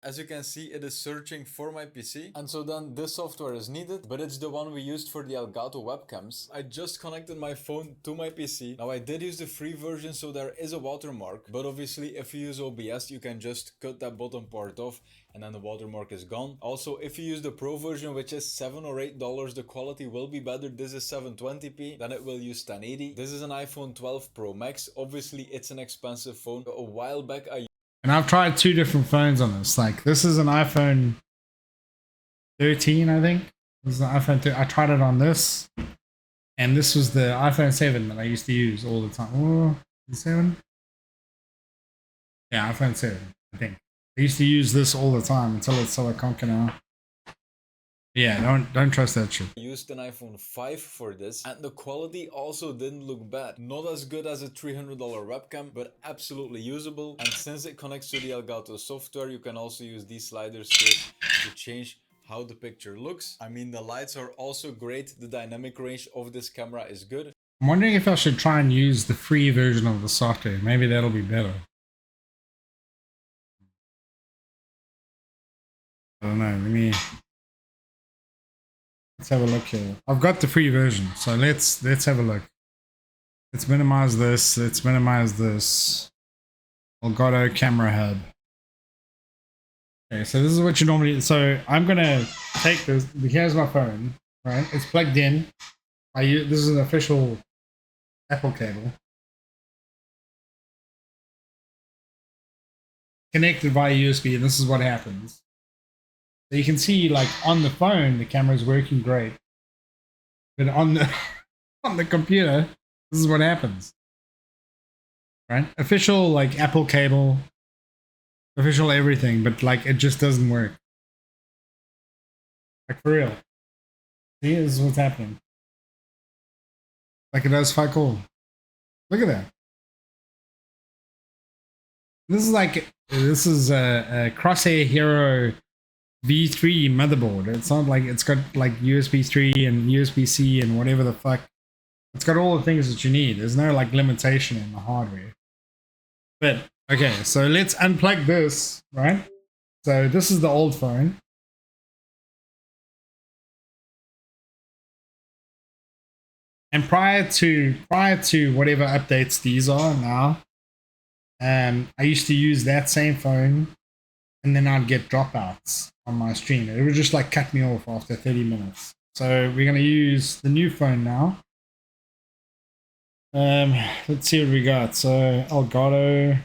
as you can see, it is searching for my PC, and so then this software is needed, but it's the one we used for the Elgato webcams. I just connected my phone to my PC. Now I did use the free version, so there is a watermark, but obviously if you use OBS you can just cut that bottom part off and then the watermark is gone. Also, if you use the Pro version, which is $7 or $8, the quality will be better. This is 720p, then it will use 1080. This is an iPhone 12 Pro Max. Obviously it's an expensive phone. A while back and I've tried two different phones on this. Like, this is an iPhone 13, I think. This is an iPhone 13. I tried it on this. And this was the iPhone 7 that I used to use all the time. Oh, the 7? Yeah, iPhone 7, I think. I used to use this all the time until it's Silicon now. Yeah, don't trust that shit. I used an iPhone 5 for this, and the quality also didn't look bad. Not as good as a $300 webcam, but absolutely usable. And since it connects to the Elgato software, you can also use these sliders here to change how the picture looks. I mean, the lights are also great. The dynamic range of this camera is good. I'm wondering if I should try and use the free version of the software. Maybe that'll be better. I don't know. Let's have a look here. I've got the free version, so let's have a look. Let's minimize this. Let's minimize this. Elgato camera hub. Okay, so this is what you normally. So I'm gonna take this. Here's my phone. Right, it's plugged in. This is an official Apple cable. Connected via USB, and this is what happens. So you can see, like, on the phone, the camera is working great, but on the on the computer, this is what happens. Right? Official, like, Apple cable, official everything, but like it just doesn't work. Like, for real. See, this is what's happening. Like, it does fuck all. Look at that. This is a Crosshair Hero V3 motherboard. It's not like it's got like USB 3 and USB-C and whatever the fuck. It's got all the things that you need. There's no like limitation in the hardware. But okay, so let's unplug this, right? So this is the old phone. And prior to whatever updates these are now, I used to use that same phone, and then I'd get dropouts on my stream. It would just like cut me off after 30 minutes. So we're gonna use the new phone now. Let's see what we got. So Elgato.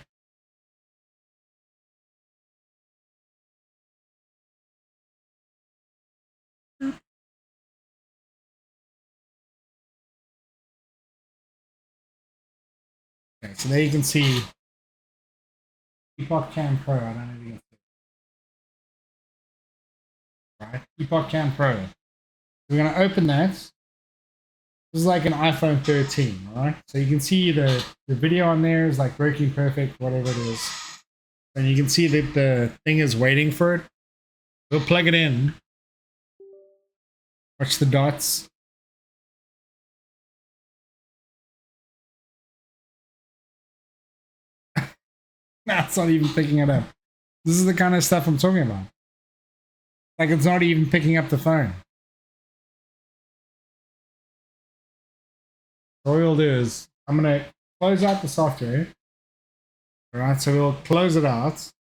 Okay, so there you can see Epoch Cam Pro. I don't know if you can see it. Right, Epoch Cam Pro. We're gonna open that. This is like an iPhone 13, alright? So you can see the video on there is like working perfect, whatever it is. And you can see that the thing is waiting for it. We'll plug it in. Watch the dots. Nah, it's not even picking it up. This is the kind of stuff I'm talking about. Like, it's not even picking up the phone. So what we'll do is, I'm going to close out the software. Alright, so we'll close it out.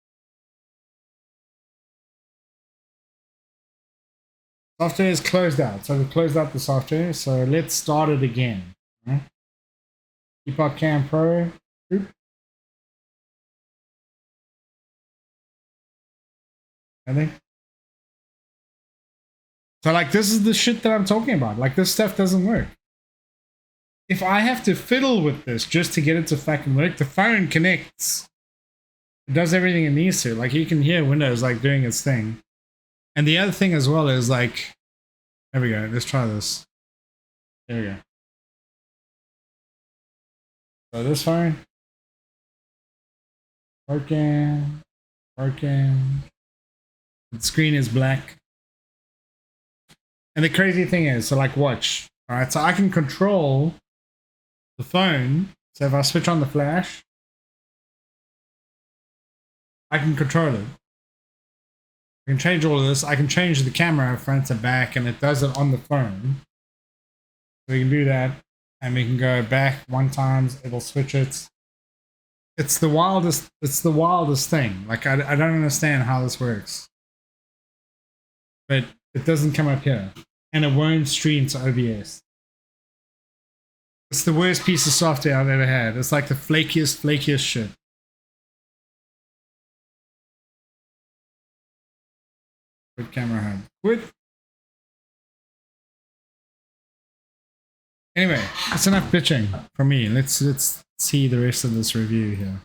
Software is closed out. So we closed out the software. So let's start it again. Right? Epoch Cam Pro. Oop. I think. So like, this is the shit that I'm talking about. Like, this stuff doesn't work. If I have to fiddle with this just to get it to fucking work, the phone connects. It does everything it needs to. Like, you can hear Windows like doing its thing. And the other thing as well is like, there we go. Let's try this. There we go. So this phone. Working. The screen is black. And the crazy thing is, so like, watch. All right, so I can control the phone. So if I switch on the flash, I can control it. I can change all of this. I can change the camera front to back, and it does it on the phone. So we can do that, and we can go back one time. It'll switch it. It's the wildest. It's the wildest thing. Like, I don't understand how this works, but it doesn't come up here, and it won't stream to OBS. It's the worst piece of software I've ever had. It's like the flakiest shit. Quit camera hub. Quit. Anyway, that's enough bitching for me. Let's see the rest of this review here.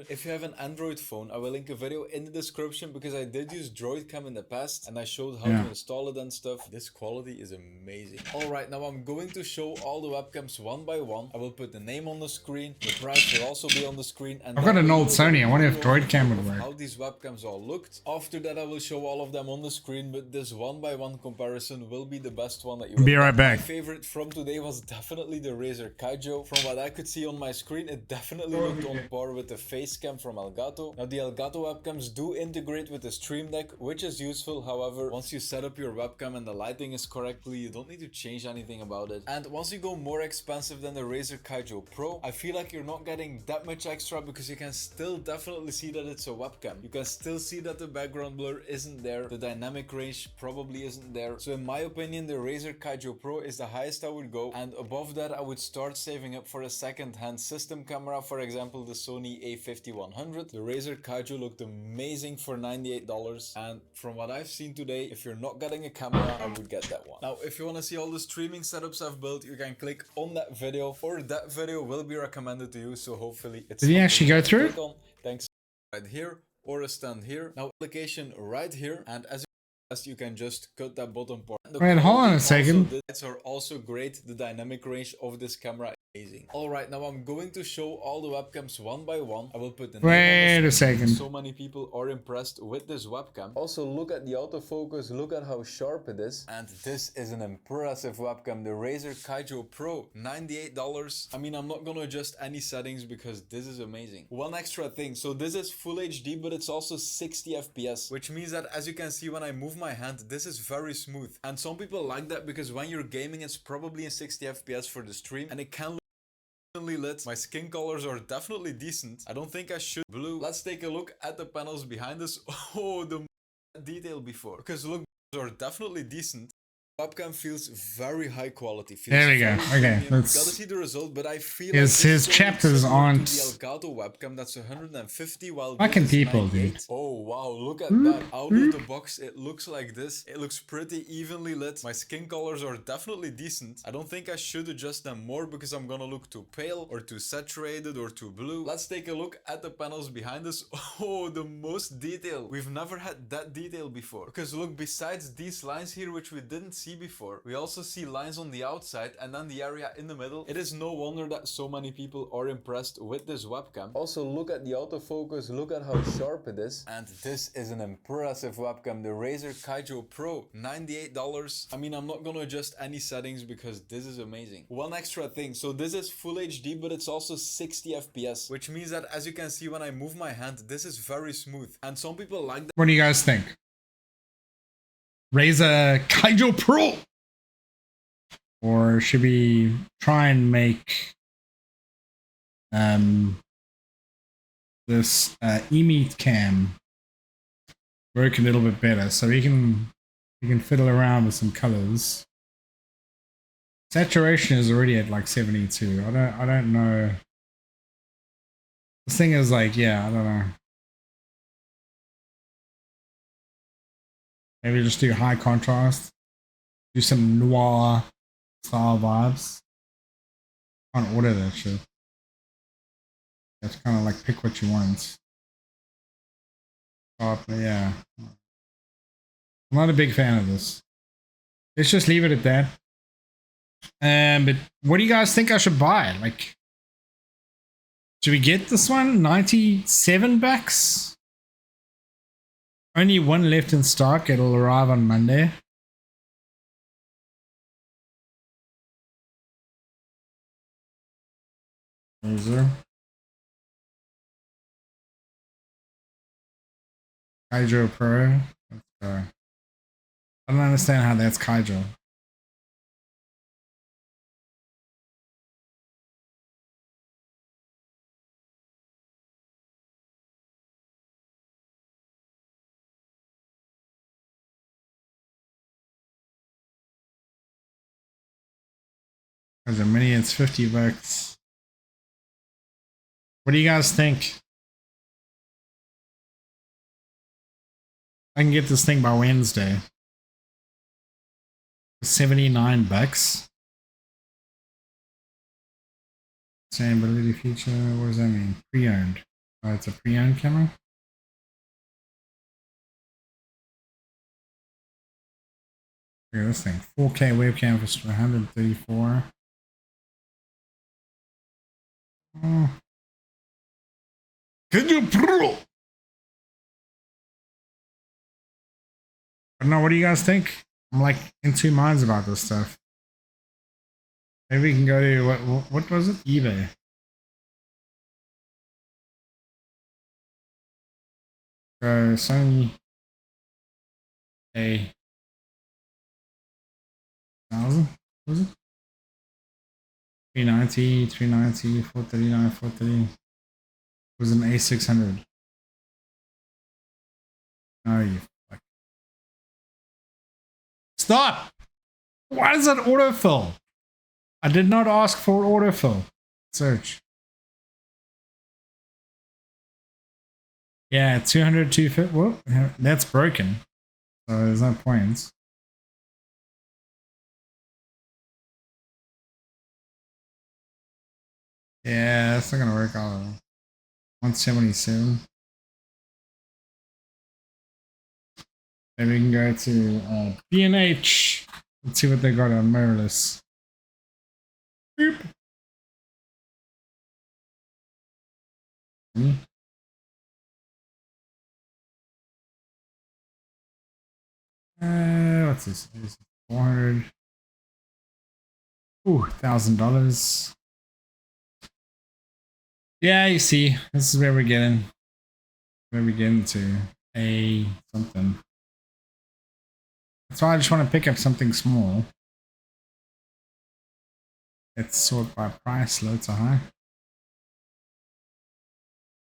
If you have an Android phone, I will link a video in the description because I did use DroidCam in the past and I showed how to install it and stuff. This quality is amazing. Alright, now I'm going to show all the webcams one by one. I will put the name on the screen, the price will also be on the screen. And I've got an old Sony, I wonder if DroidCam would work. How these webcams all looked. After that I will show all of them on the screen, but this one by one comparison will be the best one that you will be right back. My favorite from today was definitely the Razer Kaijo. From what I could see on my screen, it definitely looked on par with the face Facecam from Elgato. Now the Elgato webcams do integrate with the Stream Deck, which is useful. However, once you set up your webcam and the lighting is correctly, you don't need to change anything about it. And once you go more expensive than the Razer Kaijo Pro, I feel like you're not getting that much extra because you can still definitely see that it's a webcam. You can still see that the background blur isn't there, the dynamic range probably isn't there. So in my opinion, the Razer Kaijo Pro is the highest I would go, and above that I would start saving up for a second-hand system camera, for example the Sony a5100. The Razer Kaijo looked amazing for $98, and from what I've seen today, if you're not getting a camera, I would get that one. Now if you want to see all the streaming setups I've built, you can click on that video, or that video will be recommended to you, so hopefully it's... Did he actually go through? Thanks. Right here, or a stand here. Now application right here, and as you can just cut that bottom part. Wait, hold on a second. The lights are also great. The dynamic range of this camera is amazing. Alright, now I'm going to show all the webcams one by one. I will put the name Wait on the a screen. second. So many people are impressed with this webcam. Also look at the autofocus, look at how sharp it is. And this is an impressive webcam, the Razer Kaijo Pro, $98. I mean, I'm not gonna adjust any settings because this is amazing. One extra thing, so this is full HD, but it's also 60 FPS, which means that as you can see when I move my hand, this is very smooth. And some people like that because when you're gaming, it's probably in 60 FPS for the stream, and it can look lit. My skin colors are definitely decent. I don't think I should blue. Let's take a look at the panels behind us. Oh, the detail before, because look, those are definitely decent. Webcam feels very high quality. There we go. Okay, let's gotta see the result, but I feel his chapters aren't the Elgato webcam that's 150, while fucking people, dude. Oh wow, look at that. Out of the box, it looks like this. It looks pretty evenly lit. My skin colors are definitely decent. I don't think I should adjust them more because I'm gonna look too pale or too saturated or too blue. Let's take a look at the panels behind us. Oh, the most detail. We've never had that detail before. Because look, besides these lines here, which we didn't see before, we also see lines on the outside and then the area in the middle. It is no wonder that so many people are impressed with this webcam. Also look at the autofocus, look at how sharp it is. And this is an impressive webcam, the Razer Kaijo Pro, $98. I mean, I'm not gonna adjust any settings because this is amazing. One extra thing, so this is full HD, but it's also 60 FPS, which means that as you can see when I move my hand, this is very smooth. And some people like that. What do you guys think? Razer Kaijo Pro? Or should we try and make this eMeet cam work a little bit better so we can fiddle around with some colors? Saturation is already at like 72. I don't know. This thing is like, yeah, I don't know. Maybe just do high contrast, do some noir style vibes. Can't order that shit. That's kind of like pick what you want. But yeah, I'm not a big fan of this. Let's just leave it at that. But what do you guys think I should buy? Like, should we get this one? 97 bucks? Only one left in stock. It'll arrive on Monday. Razer Kaijo Pro. I don't understand how that's Kaijo. As a mini, it's 50 bucks. What do you guys think? I can get this thing by Wednesday. 79 bucks. Sustainability feature, what does that mean? Pre-owned. Oh, it's a pre-owned camera? Look at this thing. 4K webcam for 134. Oh. Kaijo Pro! I don't know, what do you guys think? I'm like in two minds about this stuff. Maybe we can go to, what was it? eBay. Go Sony A 1000. Was it 390, 390, 439, 430? It was an A600. Oh, you fuck. Stop! Why does that autofill? I did not ask for autofill. Search. Yeah, 200, 250. Whoa, that's broken. So there's no points. Yeah, that's not gonna work out. 177. Maybe we can go to B&H. Let's see what they got on mirrorless. Boop. What's this? This is 400. Ooh, $1,000. Yeah, you see, this is where we're getting. Where we get into a something. That's why I just want to pick up something small. It's sort by price, low to high.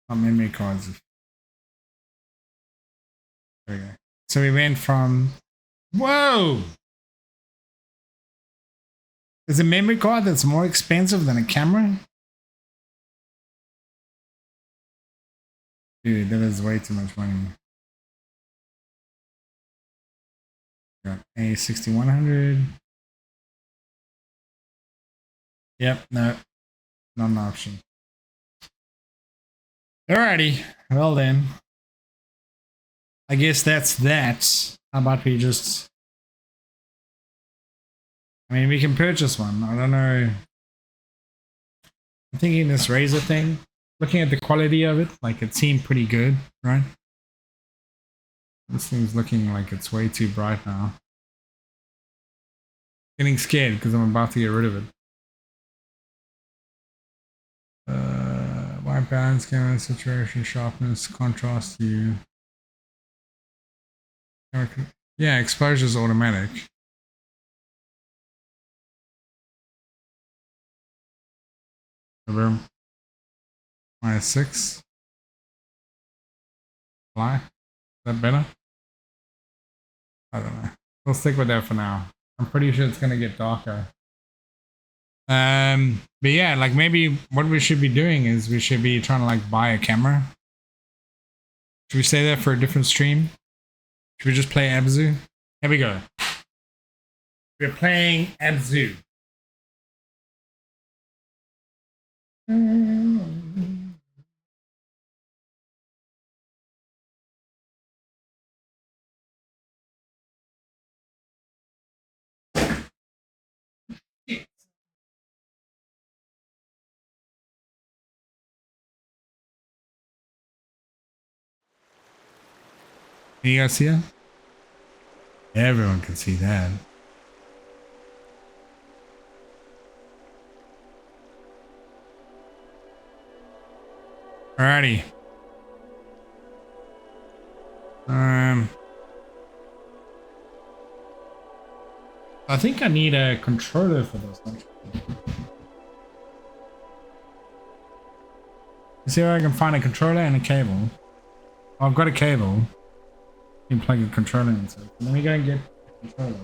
Not memory cards. There we go. So we went from. Whoa! There's a memory card that's more expensive than a camera? Dude, that is way too much money. Got a 6100. Yep, no, not an option. Alrighty, well then. I guess that's that. How about we just... I mean, we can purchase one. I don't know. I'm thinking this Razer thing. Looking at the quality of it, like it seemed pretty good, right? This thing's looking like it's way too bright now. Getting scared because I'm about to get rid of it. White balance, camera, saturation, sharpness, contrast to... Yeah, exposure is automatic. Boom. -6. Fly. Is that better? I don't know. We'll stick with that for now. I'm pretty sure it's gonna get darker. But yeah, like maybe what we should be doing is we should be trying to like buy a camera. Should we say that for a different stream? Should we just play ABZû? Here we go. We're playing ABZû. Can you guys see it? Everyone can see that. Alrighty. I think I need a controller for this. See if I can find a controller and a cable. Oh, I've got a cable. You can plug a controller into it. Let me go and get a controller.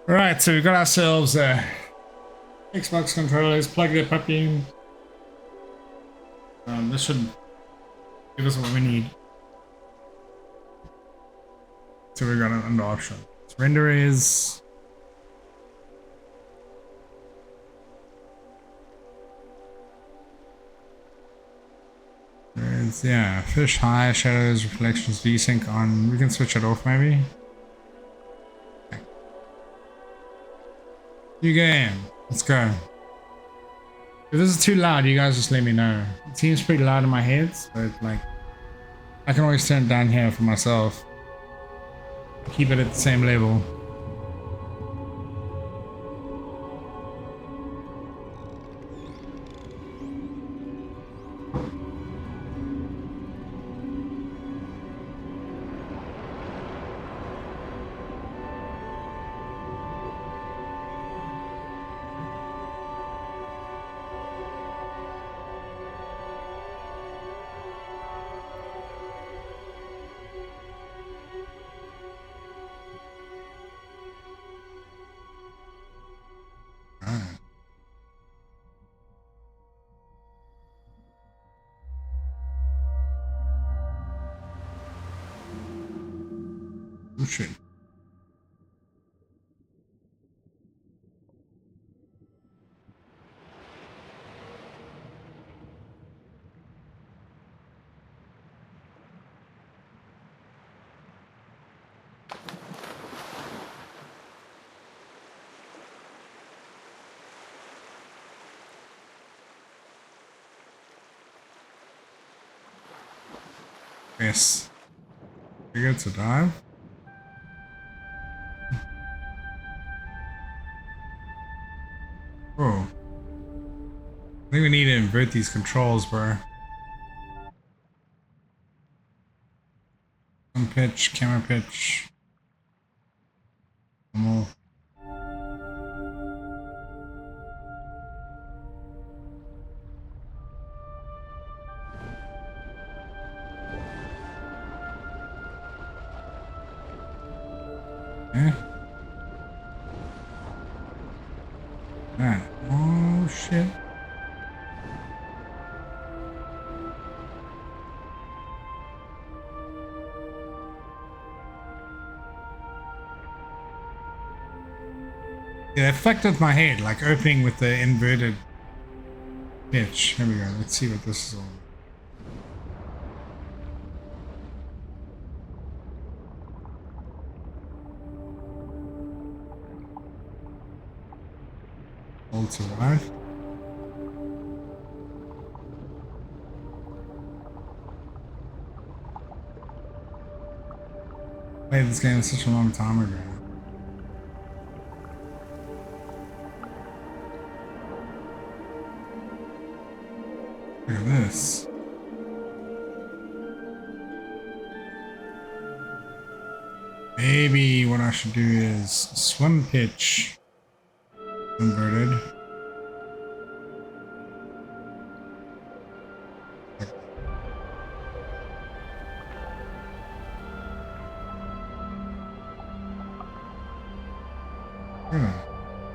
Alright, so we've got ourselves Xbox controllers, plug the puppy in. This should give us what we need. So we got it under option. So render is yeah, fish high, shadows, reflections, desync on. We can switch it off maybe. Okay. New game. Let's go. If this is too loud, you guys just let me know. It seems pretty loud in my head, but like I can always turn it down here for myself. Keep it at the same level. Oh shit. Yes. We get to dive. Oh. I think we need to invert these controls, bro. Some pitch, camera pitch. Normal. Yeah. That. Oh shit. Yeah, it fucked with my head, like opening with the inverted pitch. Here we go. Let's see what this is all about. Hold to right. Played this game such a long time ago. Look at this. Maybe what I should do is swim pitch inverted.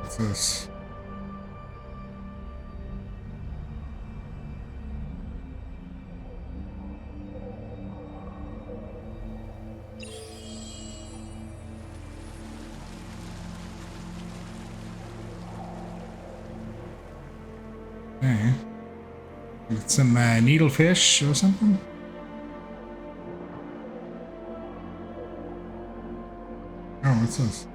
What's this? Okay. It's some needlefish or something. Oh, what's this?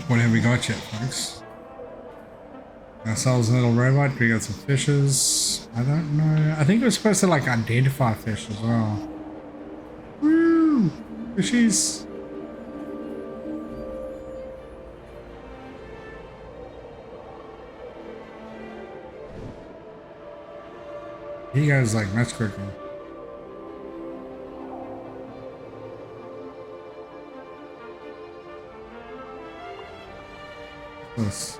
What have we got yet, folks? Ourselves a little robot. We got some fishes. I don't know. I think we're supposed to like identify fish as well. Woo! Fishies. He goes like much quicker. This.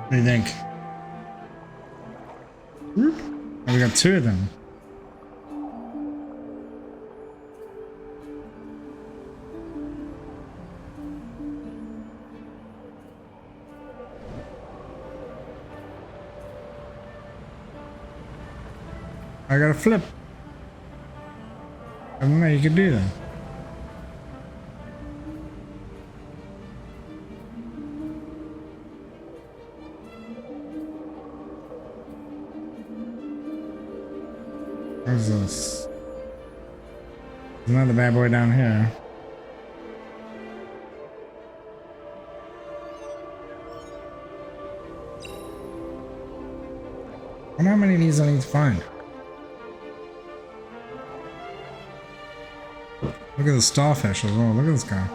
What do you think? Oh, we got 2 of them. I gotta flip. I don't know, you can do that. What's this? There's another bad boy down here. I wonder how many of these I need to find. Look at the starfish as well. Look at this guy.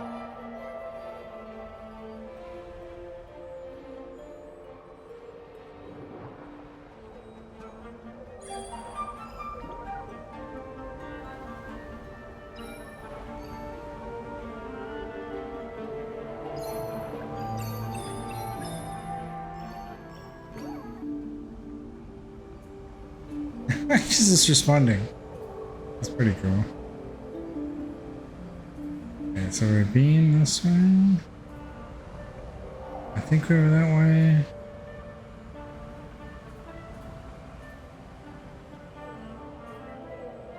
He's just responding. That's pretty cool. Okay, so we're being this way. I think we were that way.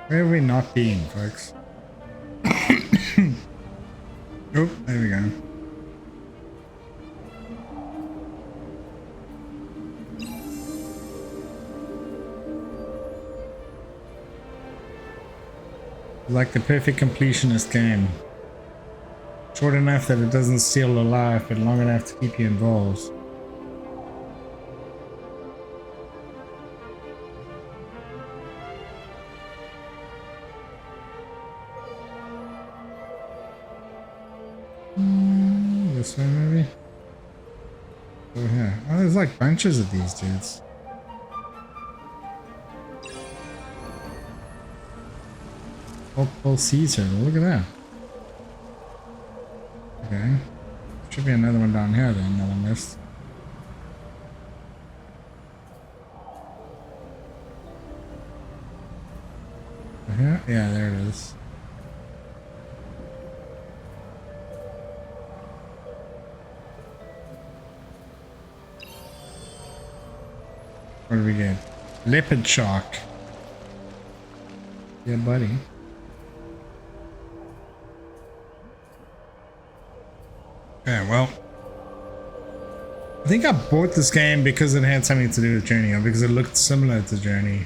Where are we not being, folks? Oh, there we go. Like the perfect completionist game. Short enough that it doesn't steal a life, but long enough to keep you involved. This way maybe? Over here. Oh, there's like bunches of these dudes. Multiple sea turtle, look at that. Okay. Should be another one down here then that I missed. Here? Yeah, there it is. What do we get? Leopard shark. Yeah, buddy. Yeah, well, I think I bought this game because it had something to do with Journey, or because it looked similar to Journey.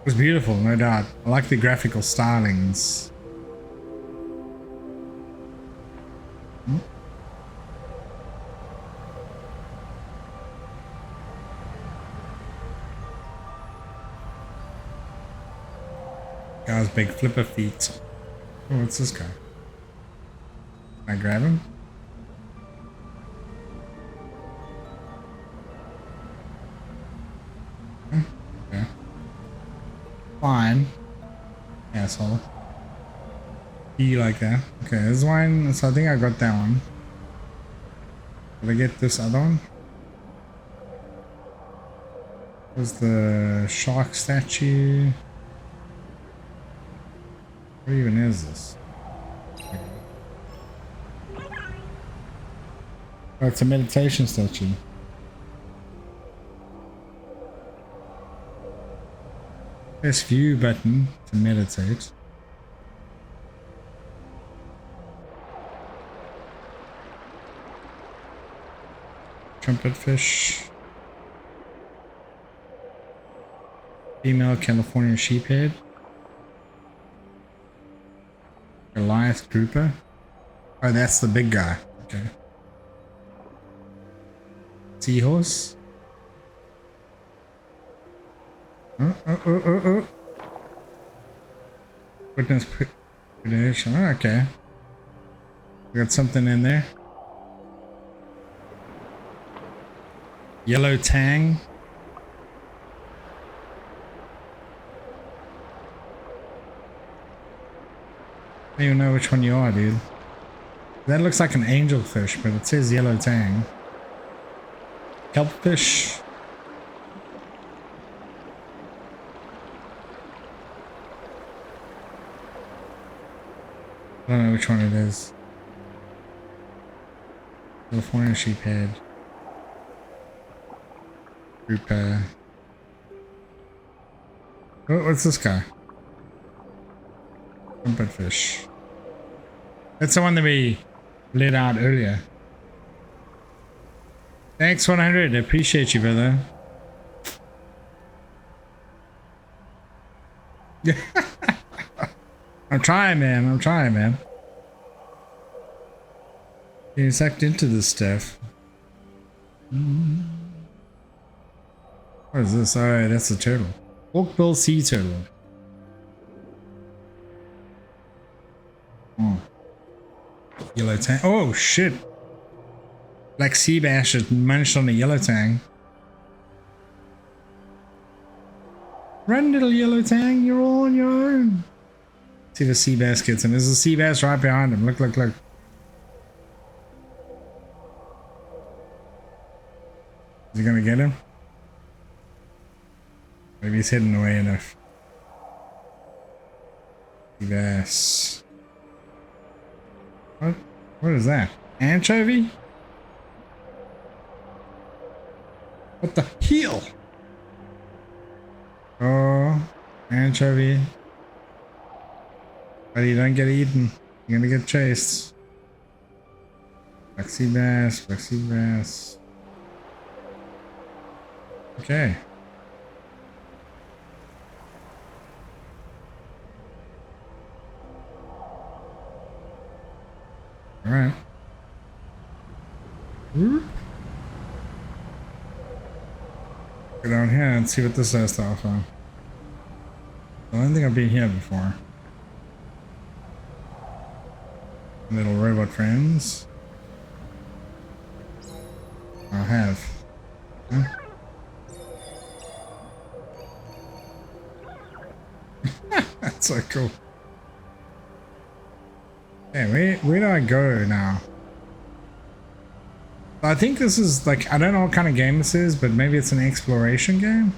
It was beautiful, no doubt. I like the graphical stylings. Guy's big flipper feet. Oh, what's this guy? Can I grab him? Okay. Fine. Asshole. You like that? Okay, this one. So I think I got that one. Did I get this other one? Where's the shark statue? What even is this? Oh, it's a meditation statue. Press view button to meditate. Trumpet fish. Female California sheephead. Goliath grouper. Oh, that's the big guy. Okay. Seahorse. Oh. Witness predation. Oh, okay. We got something in there. Yellow tang. I don't even know which one you are, dude. That looks like an angelfish, but it says yellow tang. Kelpfish. I don't know which one it is. California sheephead. Grouper. What's this guy? Trumpet fish. That's the one that we let out earlier. Thanks 100. I appreciate you, brother. I'm trying, man. I'm trying, man. Getting sucked into this stuff. What is this? Oh, that's a turtle. Forkbill sea turtle. Oh. Yellow tang. Oh, shit. Like sea bass just munched on the yellow tang. Run, little yellow tang. You're all on your own. See if the sea bass gets him. There's a sea bass right behind him. Look, look, look. Is he gonna get him? Maybe he's hidden away enough. Sea bass. What? What is that? Anchovy? What the heel? Oh, anchovy. Buddy, don't get eaten. You're gonna get chased. Black sea bass, black sea bass. Okay. All right. Go down here and see what this has to offer. I don't think I've been here before. Little robot friends. I have. Huh? That's so cool. Hey, where do I go now? I think this is like, I don't know what kind of game this is, but maybe it's an exploration game.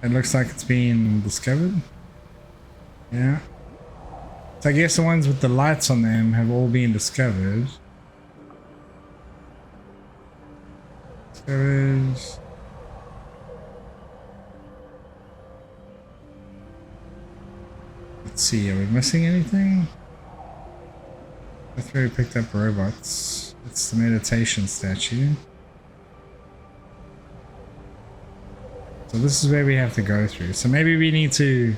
It looks like it's been discovered. Yeah. So I guess the ones with the lights on them have all been discovered. Discovered. Let's see, are we missing anything? That's where we picked up robots. It's the meditation statue. So this is where we have to go through. So maybe we need to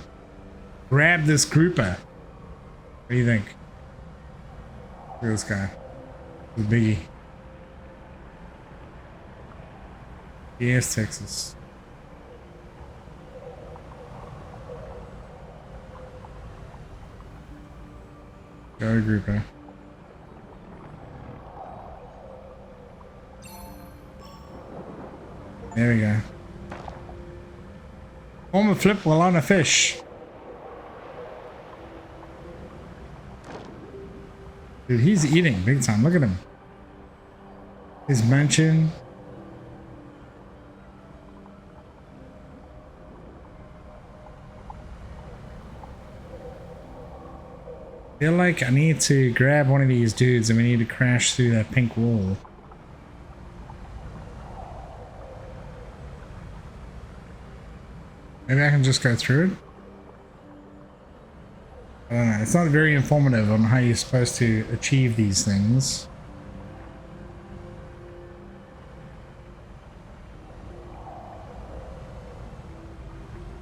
grab this grouper. What do you think? Look at this guy. The biggie. Yes, Texas. Go grouper. There we go. Form a flip while on a fish. Dude, he's eating big time. Look at him. He's munching. I feel like I need to grab one of these dudes and we need to crash through that pink wall. Maybe I can just go through it. I don't know. It's not very informative on how you're supposed to achieve these things.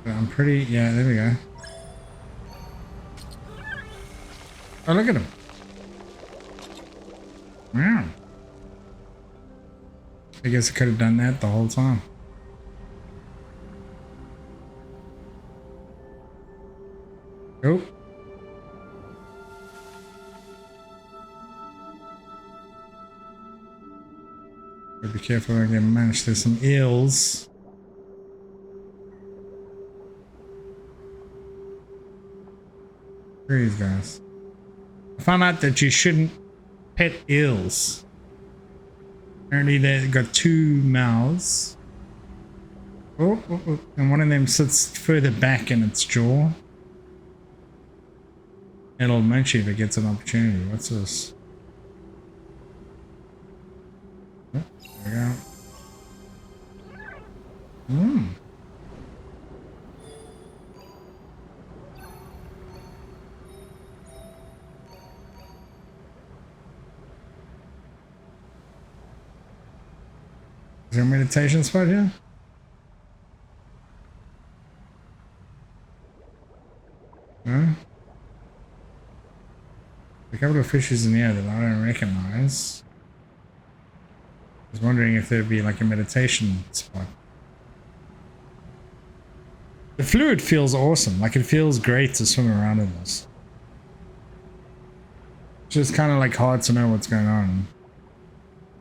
But I'm pretty... Yeah, there we go. Oh, look at him. Wow. I guess I could have done that the whole time. Nope. Be careful, I can manage. There's some eels. Where are these guys? I found out that you shouldn't pet eels. Apparently they've got 2 mouths. Oh, and one of them sits further back in its jaw. It'll munch you if it gets an opportunity. What's this? Oh, there we go. Is there a meditation spot here? No? A couple of fishes in here that I don't recognize. I was wondering if there'd be like a meditation spot. The fluid feels awesome. Like it feels great to swim around in this. It's just kind of like hard to know what's going on.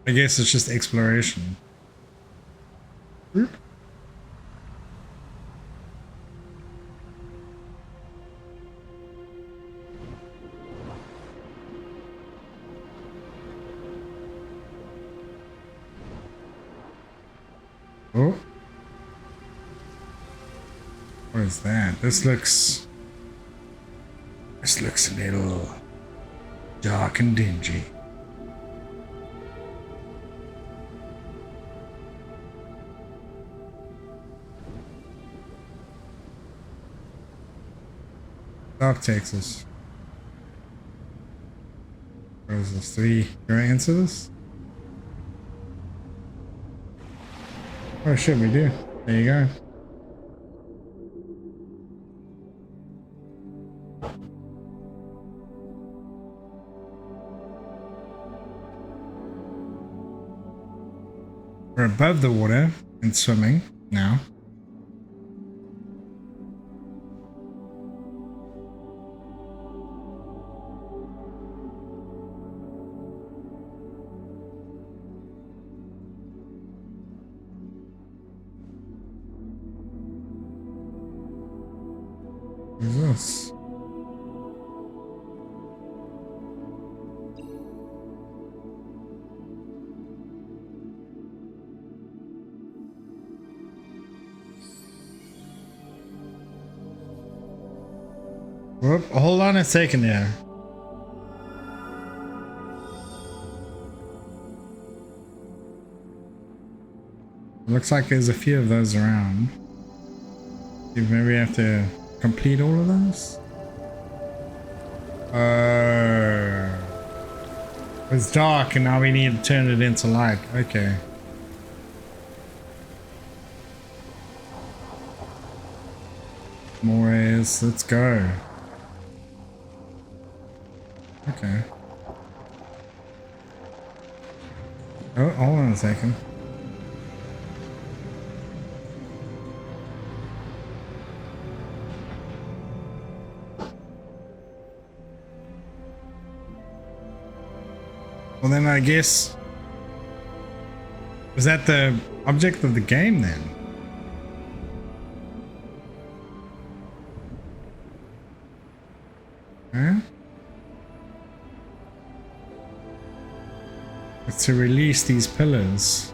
I guess it's just exploration. Oop. Oh. What is that? This looks a little dark and dingy. South Texas. What is this? 3 going into this? Oh shit, we do. There you go. We're above the water and swimming now. What is this? Whoop, hold on a second there. Looks like there's a few of those around. You maybe have to complete all of those? It's dark and now we need to turn it into light. Okay. More is, let's go. Okay. Oh, hold on a second. Well then I guess... Was that the object of the game then? Huh? It's to release these pillars.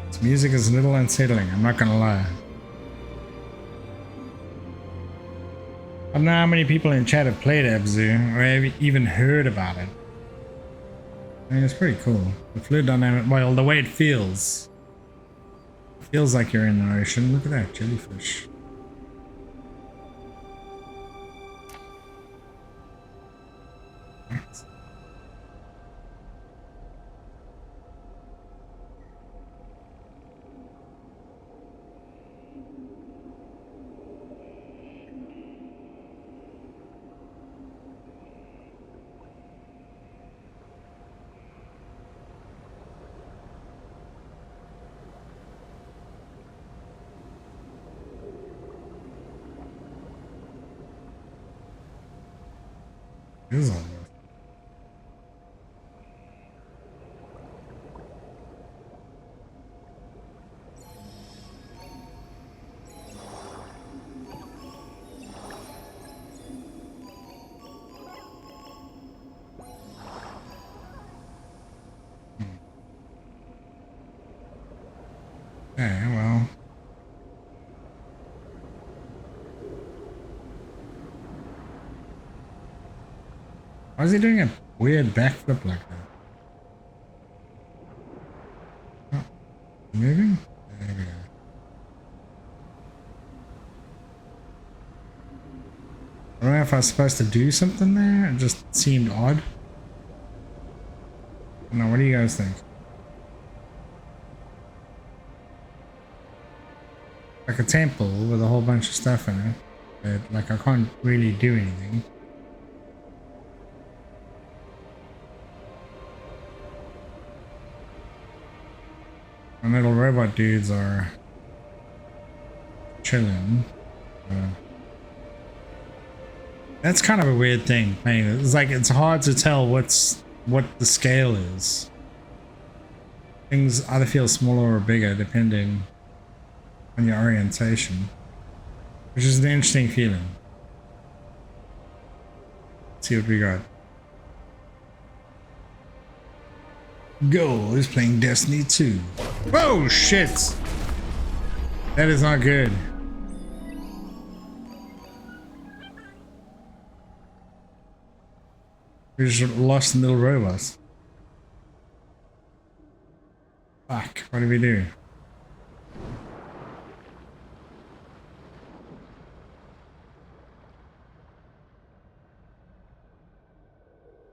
This music is a little unsettling, I'm not gonna lie. I don't know how many people in chat have played ABZÜ or have even heard about it. I mean, it's pretty cool. The fluid dynamic, well, the way it feels. It feels like you're in the ocean. Look at that jellyfish. What? This is all this. Okay, well. Why is he doing a weird backflip like that? Oh, moving? There we go. I don't know if I was supposed to do something there. It just seemed odd. No, what do you guys think? Like a temple with a whole bunch of stuff in it. But like I can't really do anything. My little robot dudes are chilling. That's kind of a weird thing. It's like it's hard to tell what the scale is. Things either feel smaller or bigger depending on your orientation, which is an interesting feeling. Let's see what we got. Go is playing Destiny 2. Oh shit! That is not good. We just lost little robots. Fuck, what do we do?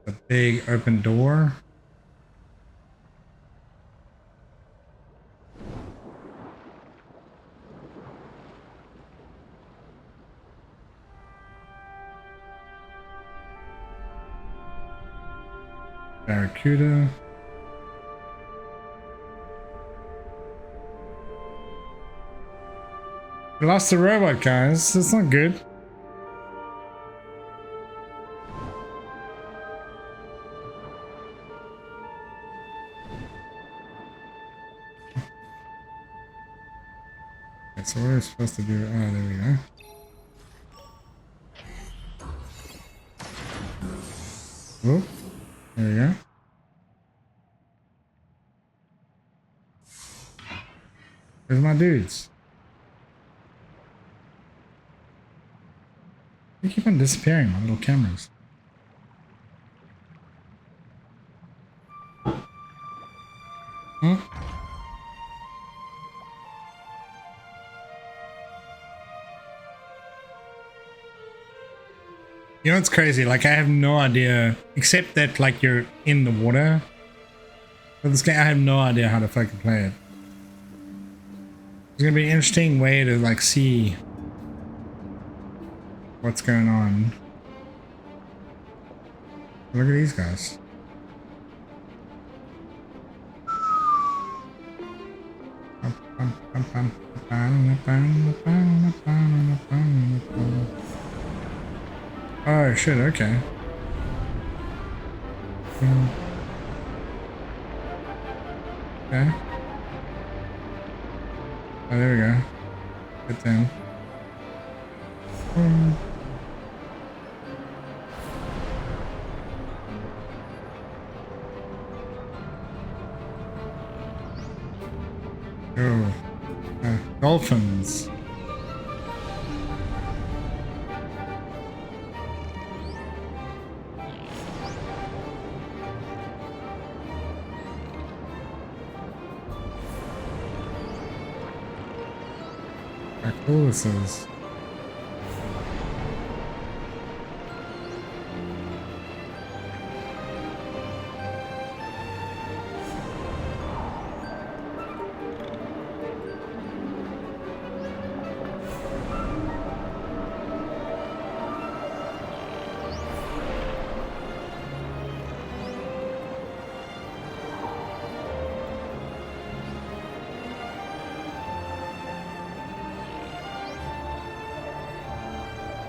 A big open door. Barracuda. We lost the robot, guys. That's not good. Okay, so what are we supposed to do? Oh, there we go. Oh, there we go. Where's my dudes? They keep on disappearing, my little cameras. Huh? You know what's crazy? Like I have no idea, except that like you're in the water. But this game, I have no idea how to fucking play it. It's gonna be an interesting way to like see what's going on. Look at these guys. Oh shit, okay. Okay. Oh, there we go. Get down. Oh. Dolphins. How cool this is.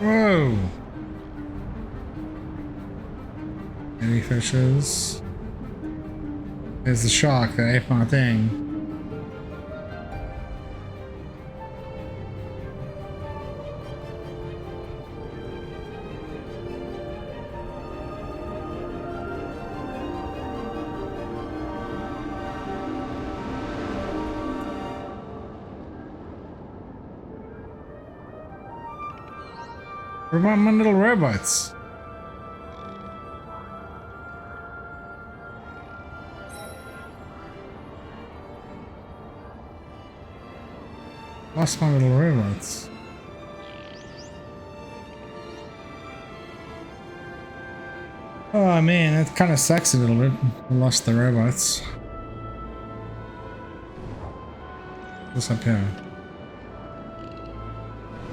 Whoa! Jellyfishes. There's the shark that ate my thing. What about my little robots? Lost my little robots. Oh man, that kind of sucks a little bit. I lost the robots. What's up here?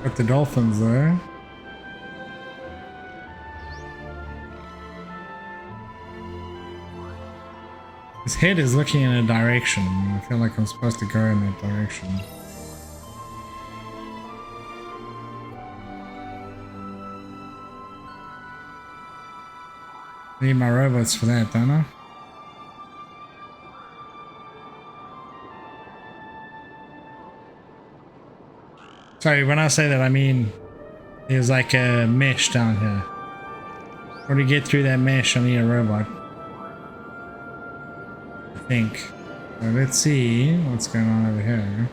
Got the dolphins there. His head is looking in a direction. I feel like I'm supposed to go in that direction. Need my robots for that, don't I? Sorry, when I say that, I mean there's like a mesh down here. Or to get through that mesh, I need a robot. I think. So let's see what's going on over here.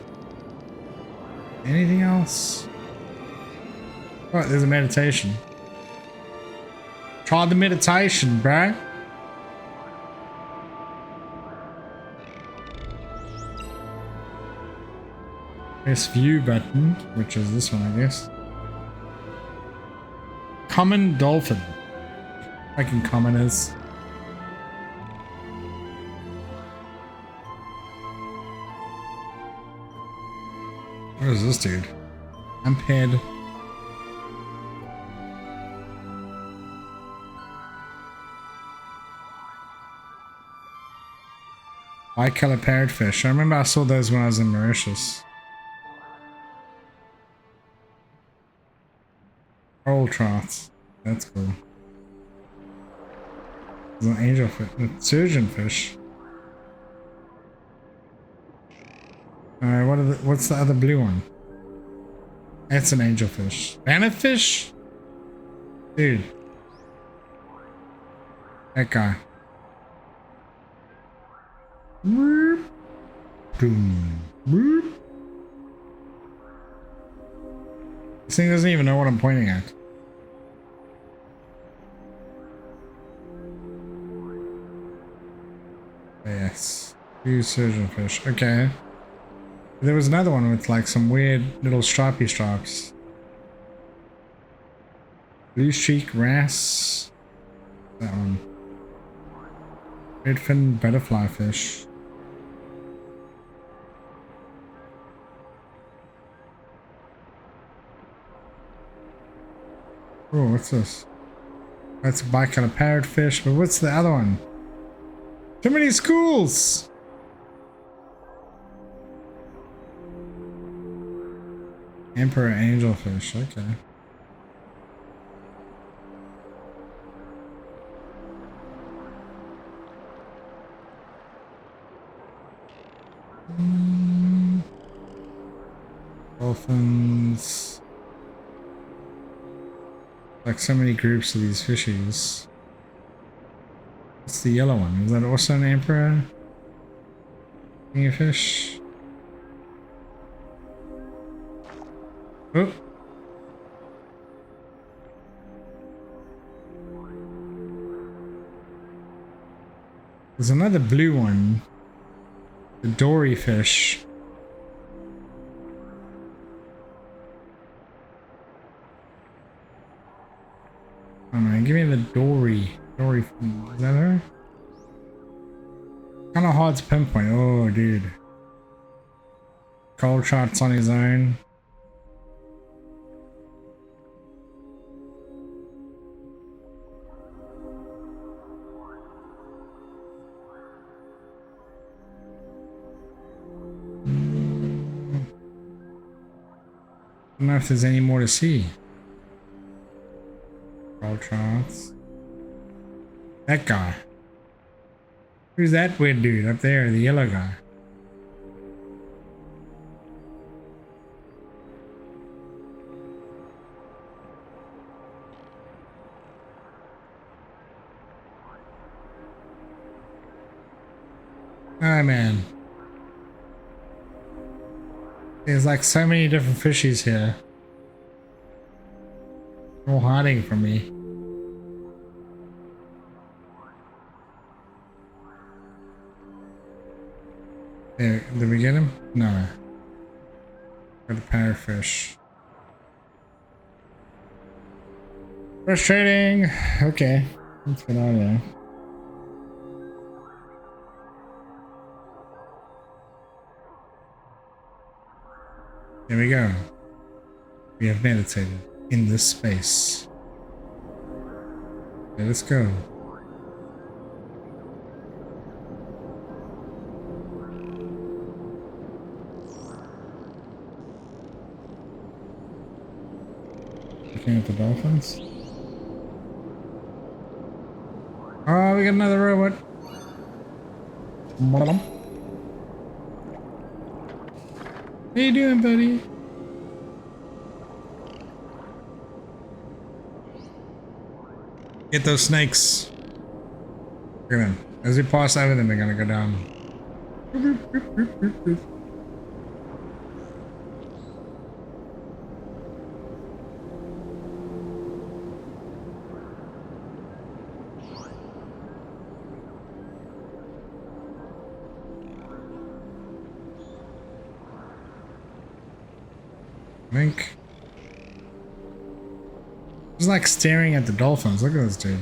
Anything else? Oh, there's a meditation. Try the meditation, bruh. Press view button, which is this one, I guess. Common dolphin. Fucking commoners. What is this dude? Amped. Bicolor parrotfish. I remember I saw those when I was in Mauritius. Coral trouts. That's cool. There's an angelfish. A surgeonfish. Alright, what's the other blue one? That's an angelfish. Bannerfish? Dude. That guy. Boop. Boom. Boop. This thing doesn't even know what I'm pointing at. Yes. Blue surgeonfish. Okay. There was another one with like some weird little stripy stripes. Blue streak wrasse. That one. Redfin butterfly fish. Oh, what's this? That's a bicolor parrotfish, but what's the other one? Too many schools! Emperor angelfish, okay. Dolphins. Like so many groups of these fishies. What's the yellow one? Is that also an emperor? Fish? Oh. There's another blue one. The dory fish. Oh man, give me the dory. Dory, is that her? Kind of hard to pinpoint. Oh, dude. Cold shots on his own. I don't know if there's any more to see. Cold shots. That guy. Who's that weird dude up there? The yellow guy. Oh man. There's like so many different fishies here. They're all hiding from me. There, did we get him? No. Got a parrotfish. Frustrating. Okay. Let's get on there. There we go. We have meditated in this space. Okay, let's go. Looking at the dolphins. Oh, we got another robot. How you doing, buddy? Get those snakes. Look at them. As we pass over them, they're gonna go down. I think. It's like staring at the dolphins. Look at this dude.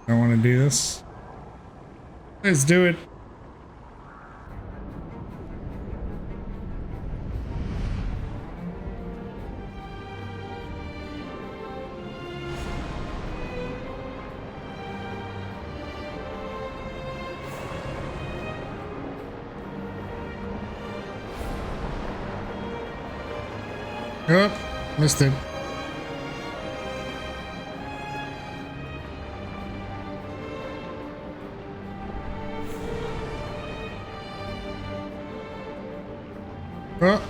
I want to do this. Let's do it. Oh, missed it. Oh.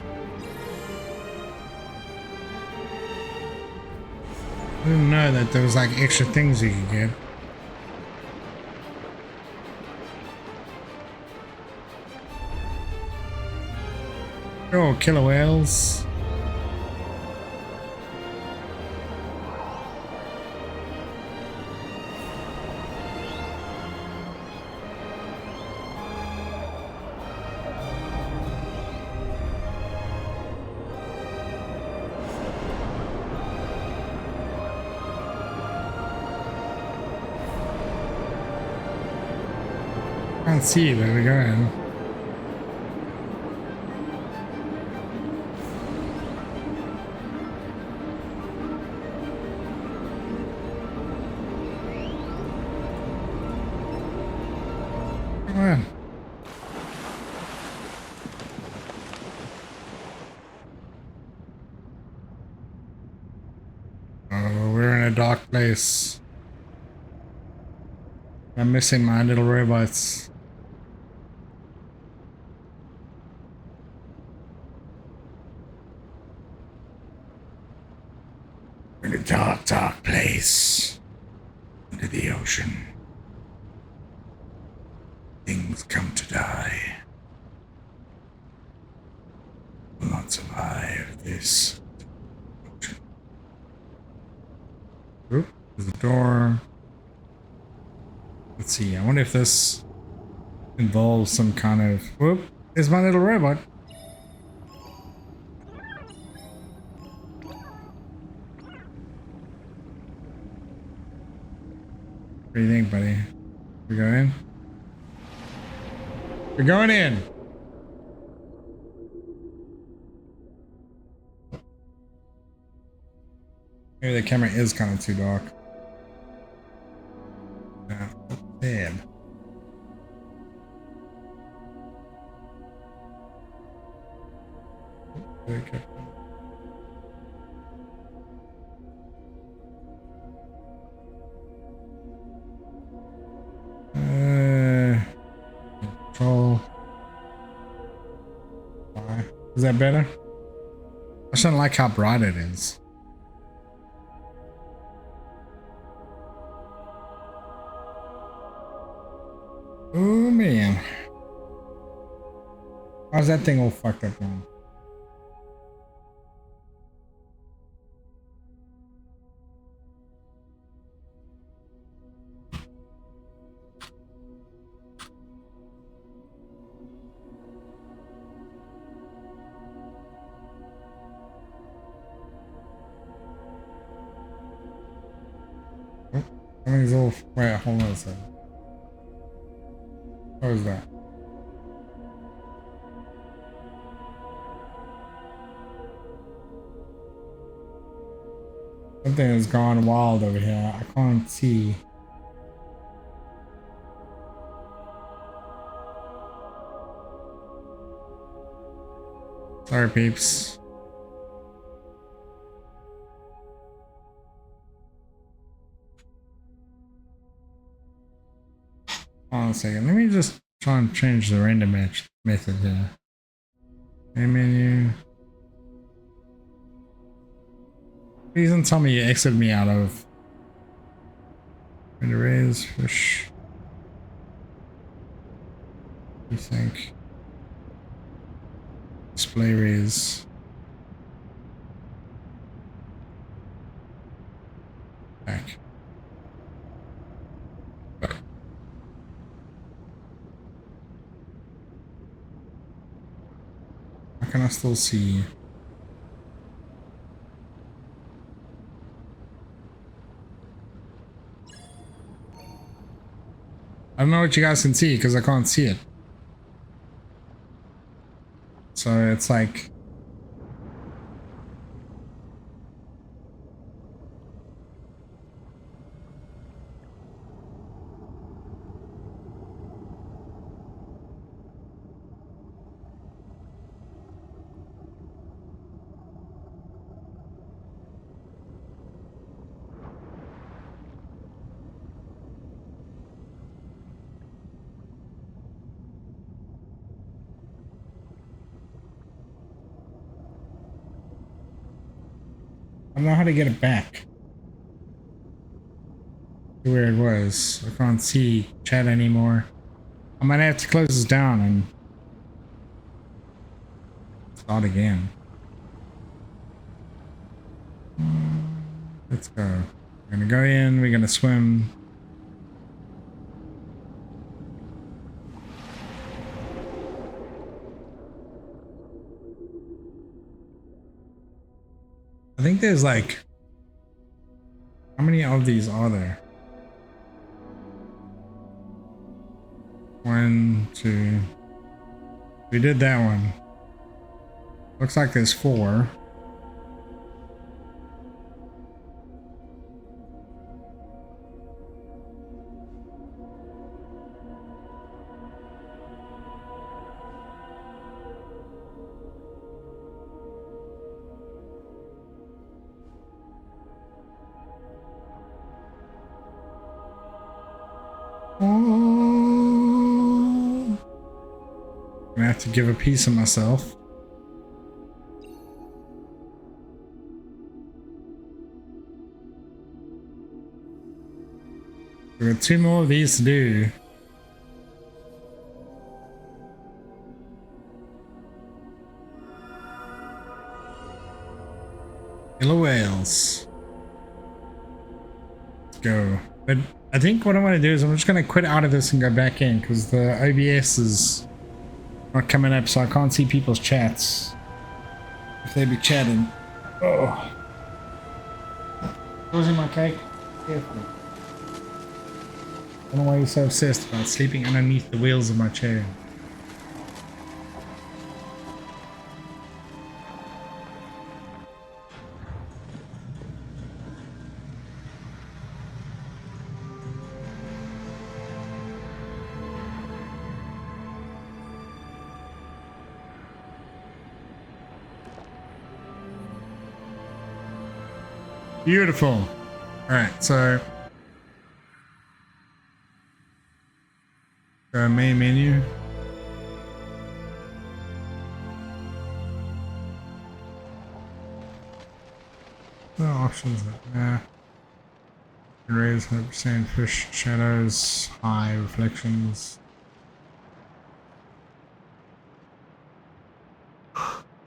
I didn't know that there was like extra things you could get. Oh, killer whales. Can't see where we're going. Come on. Oh, we're in a dark place. I'm missing my little robots. In a dark, dark place. Under the ocean. Things come to die. Will not survive this ocean. Oop, there's a door. Let's see, I wonder if this involves some kind of... Whoop, there's my little robot. What do you think, buddy? We go in? We're going in! Maybe the camera is kind of too dark. Damn. Very careful. Control. Why? Is that better? I just don't like how bright it is. Oh man. How's that thing all fucked up now? Something's all. Wait, hold on a second. What was that? Something has gone wild over here. I can't see. Sorry, peeps. Hold on a second. Let me just try and change the render match method here. Main menu. Please don't tell me you exited me out of render raise, fish. You think? Display raise. Back. How can I still see you? I don't know what you guys can see because I can't see it. So it's like I don't know how to get it back to where it was. I can't see chat anymore. I might have to close this down and start again. Let's go. We're gonna go in, we're gonna swim. I think there's like, how many of these are there? 1, 2. We did that one. Looks like there's 4. I'm gonna have to give a piece of myself. We got 2 more of these to do. Killer whales. Let's go. But I think what I'm going to do is I'm just going to quit out of this and go back in because the OBS is not coming up, so I can't see people's chats if they be chatting. Oh, losing my cake. Careful. I don't know why you're so obsessed about sleeping underneath the wheels of my chair. Beautiful. All right, so main menu. No options. Yeah. Raise 100%, fish shadows, high reflections.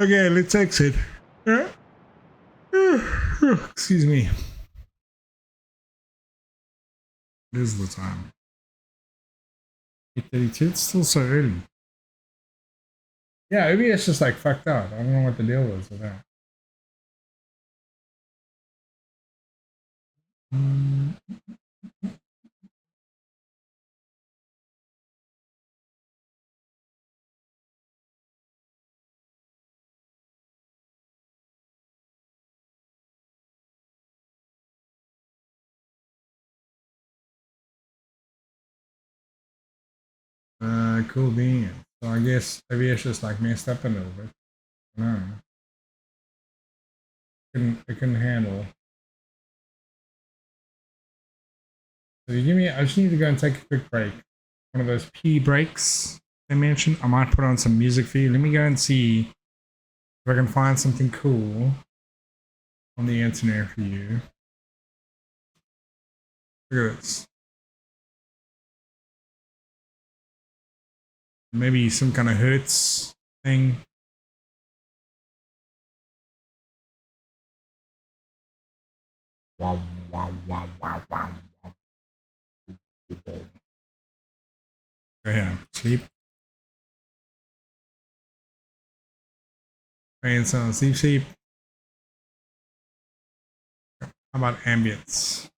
Okay, let's exit. Excuse me. It is the time. 8:32. It's still so early. Yeah, maybe it's just like fucked out. I don't know what the deal was with that. Cool beans. So I guess maybe it's just like messed up a little bit. No, it couldn't handle. So you give me. I just need to go and take a quick break. One of those pee breaks they mentioned. I might put on some music for you. Let me go and see if I can find something cool on the internet for you. Look at this. Maybe some kind of Hertz thing. Wow, wow, wow, wow, wow. Go ahead, sleep. And so sleep, sleep. How about ambience?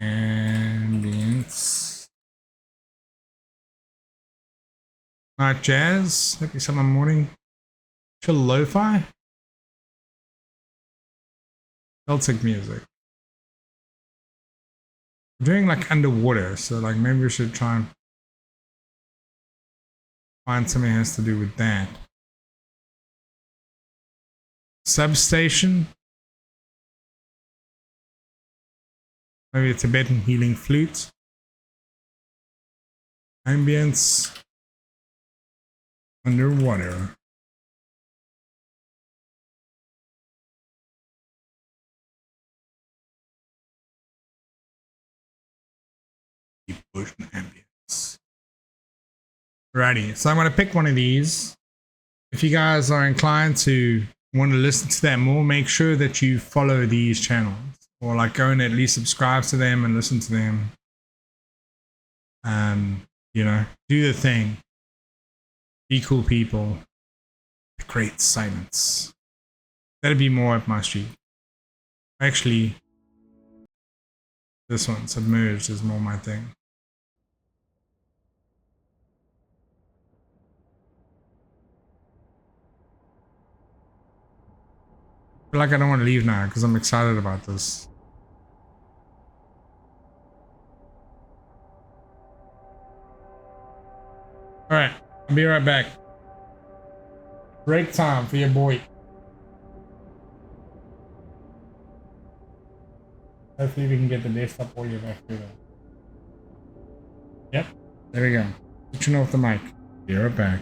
Ambience. Night jazz. Maybe Sunday morning. Chill lo-fi. Celtic music. We're doing like underwater, so like maybe we should try and find something that has to do with that. Substation. Maybe a Tibetan healing flute. Ambience. Underwater. Deep ocean ambience. Righty, so I'm going to pick one of these. If you guys are inclined to want to listen to that more, make sure that you follow these channels, or like go and at least subscribe to them and listen to them. You know, do the thing. Be cool people. Create silence. That'd be more up my street. Actually, this one, Submerged, is more my thing. I feel like I don't want to leave now because I'm excited about this. Alright, I'll be right back. Break time for your boy. Hopefully we can get the desktop audio back through there. Yep, there we go. Switching off the mic. Be right back.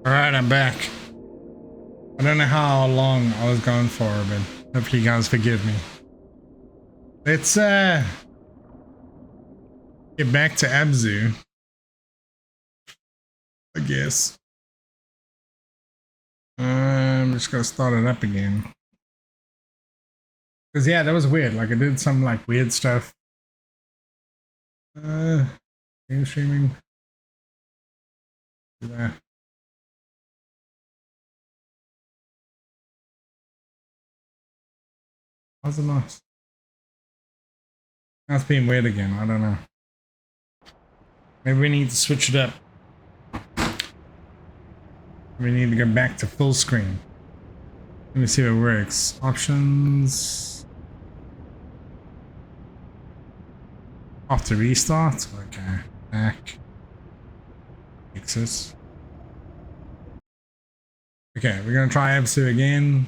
Alright, I'm back. I don't know how long I was going for, but hopefully you guys forgive me. Let's get back to ABZÜ, I guess. I'm just gonna start it up again. Cause yeah, that was weird. Like I did some like weird stuff. Game streaming. Do that. How's it not? That's being weird again. I don't know. Maybe we need to switch it up. We need to go back to full screen. Let me see if it works. Options. After restart. Okay. Back. Exit. Okay, we're gonna try ABZÜ again.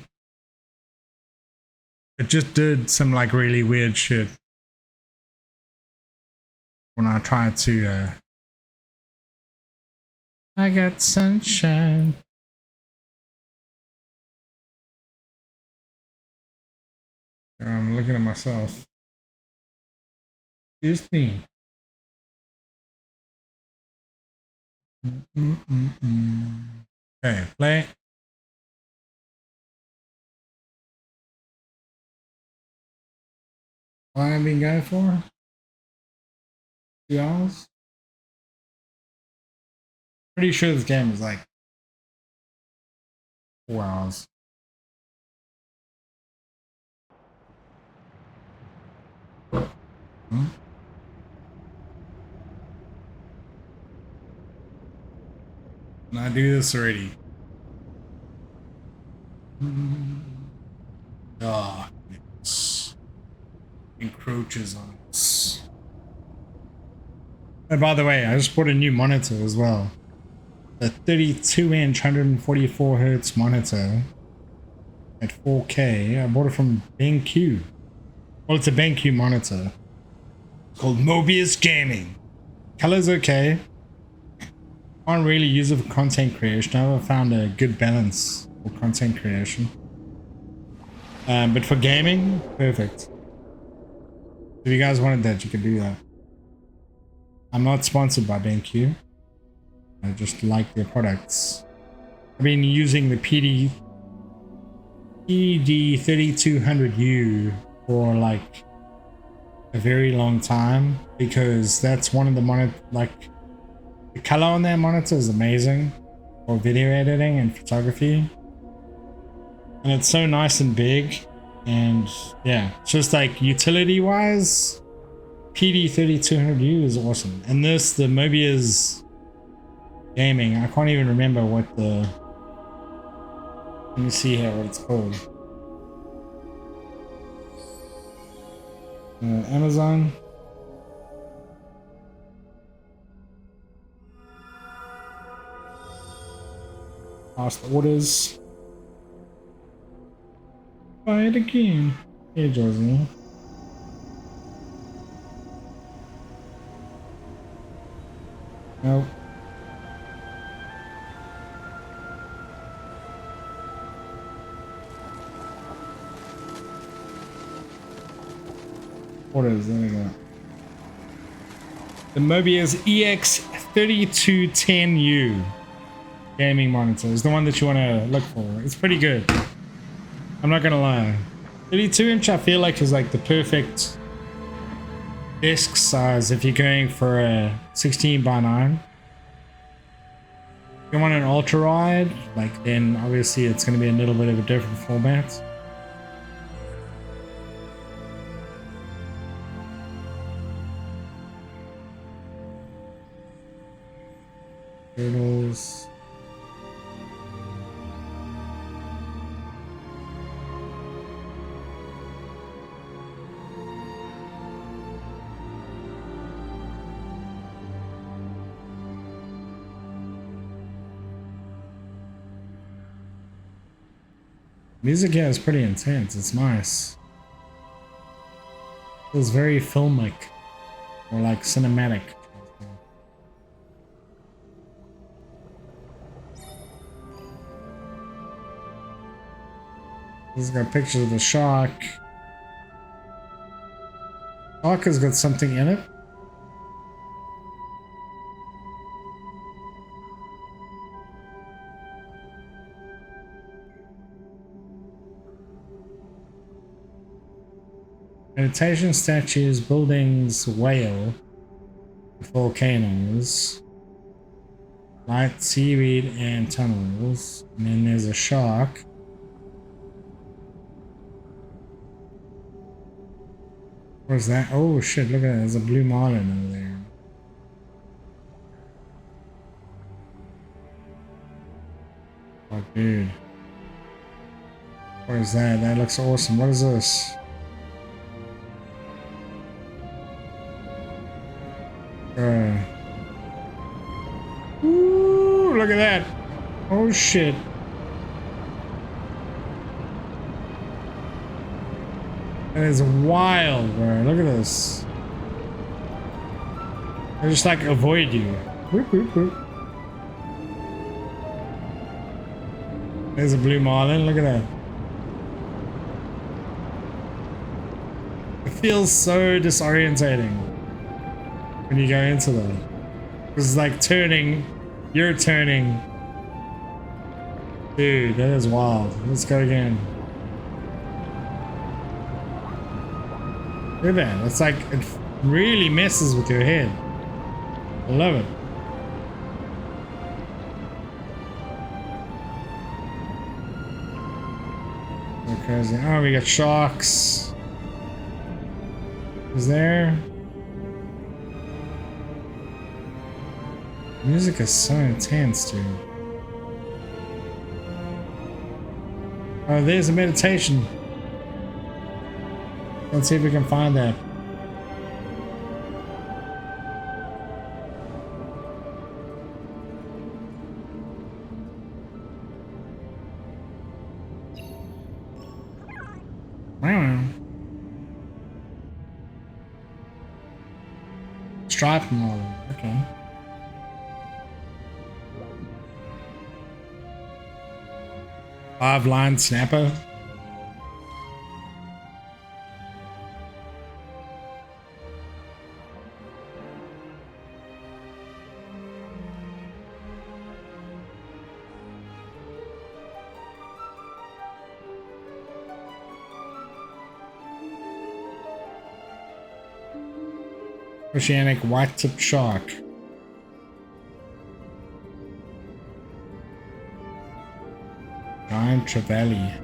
It just did some like really weird shit when I tried to I got sunshine. I'm looking at myself. Excuse me. Okay, play. How long have I been going for? 2 hours? Pretty sure this game is like 4 hours. Hmm? Can I do this already? Oh, it encroaches on us. And by the way, I just bought a new monitor as well. A 32-inch 144 hertz monitor at 4K. I bought it from BenQ. Well, it's a BenQ monitor. It's called Mobius Gaming. Color's okay. Can't really use it for content creation. I never found a good balance for content creation. But for gaming, perfect. If you guys wanted that, you could do that. I'm not sponsored by BenQ. I just like their products. I've been using the PD3200U for like a very long time because that's one of the the color on that monitor is amazing for video editing and photography, and it's so nice and big, and yeah, it's just like utility wise PD3200U is awesome. And the Mobius Gaming, I can't even remember what the, let me see here what it's called. Amazon. Past orders. Buy it again. Hey, Josie. Nope. Orders, there we go. The Mobius EX3210U gaming monitor is the one that you want to look for. It's pretty good. I'm not gonna lie. 32-inch I feel like is like the perfect desk size if you're going for a 16:9. If you want an ultra wide, like then obviously it's gonna be a little bit of a different format. Journals. Music here is pretty intense. It's nice. It feels very filmic or like cinematic. This has got pictures of the shark. Shark has got something in it. Meditation statues, buildings, whale, volcanoes, light, seaweed, and tunnels. And then there's a shark. What's that? Oh shit, look at that. There's a blue marlin over there. Oh dude. What is that? That looks awesome. What is this? Ooh, look at that. Oh shit. That is wild, bro. Look at this. They just like avoid you. Whoop, whoop, whoop. There's a blue marlin. Look at that. It feels so disorientating when you go into that. It's like turning. You're turning. Dude, that is wild. Let's go again. Look at that. It's like, it really messes with your head. I love it. So crazy. Oh, we got sharks. Is there? Music is so intense, dude. Oh, there's a meditation. Let's see if we can find that. Stripe model. Okay. Five-line snapper. Oceanic white-tipped shark. Giant trevally.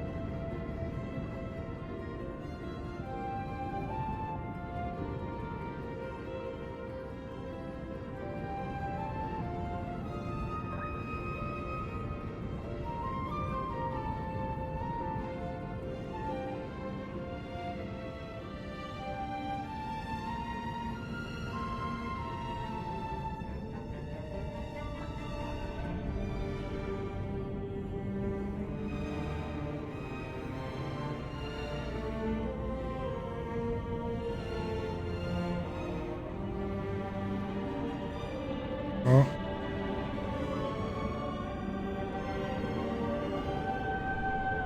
Oh.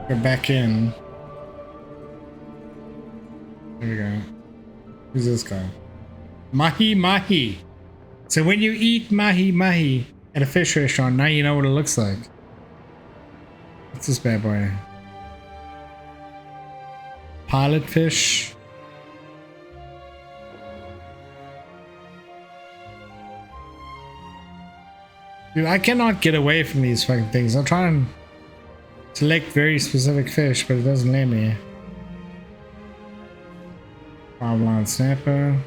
Go back in. There we go. Who's this guy? Mahi mahi. So when you eat mahi mahi at a fish restaurant, now you know what it looks like. What's this bad boy? Pilot fish. Dude, I cannot get away from these fucking things. I'm trying to select very specific fish, but it doesn't let me. Five-line snapper.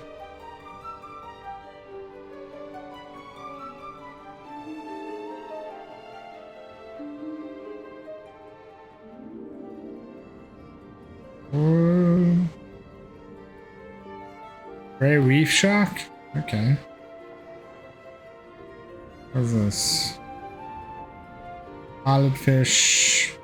Gray reef shark? Okay. What's this? Pilot fish.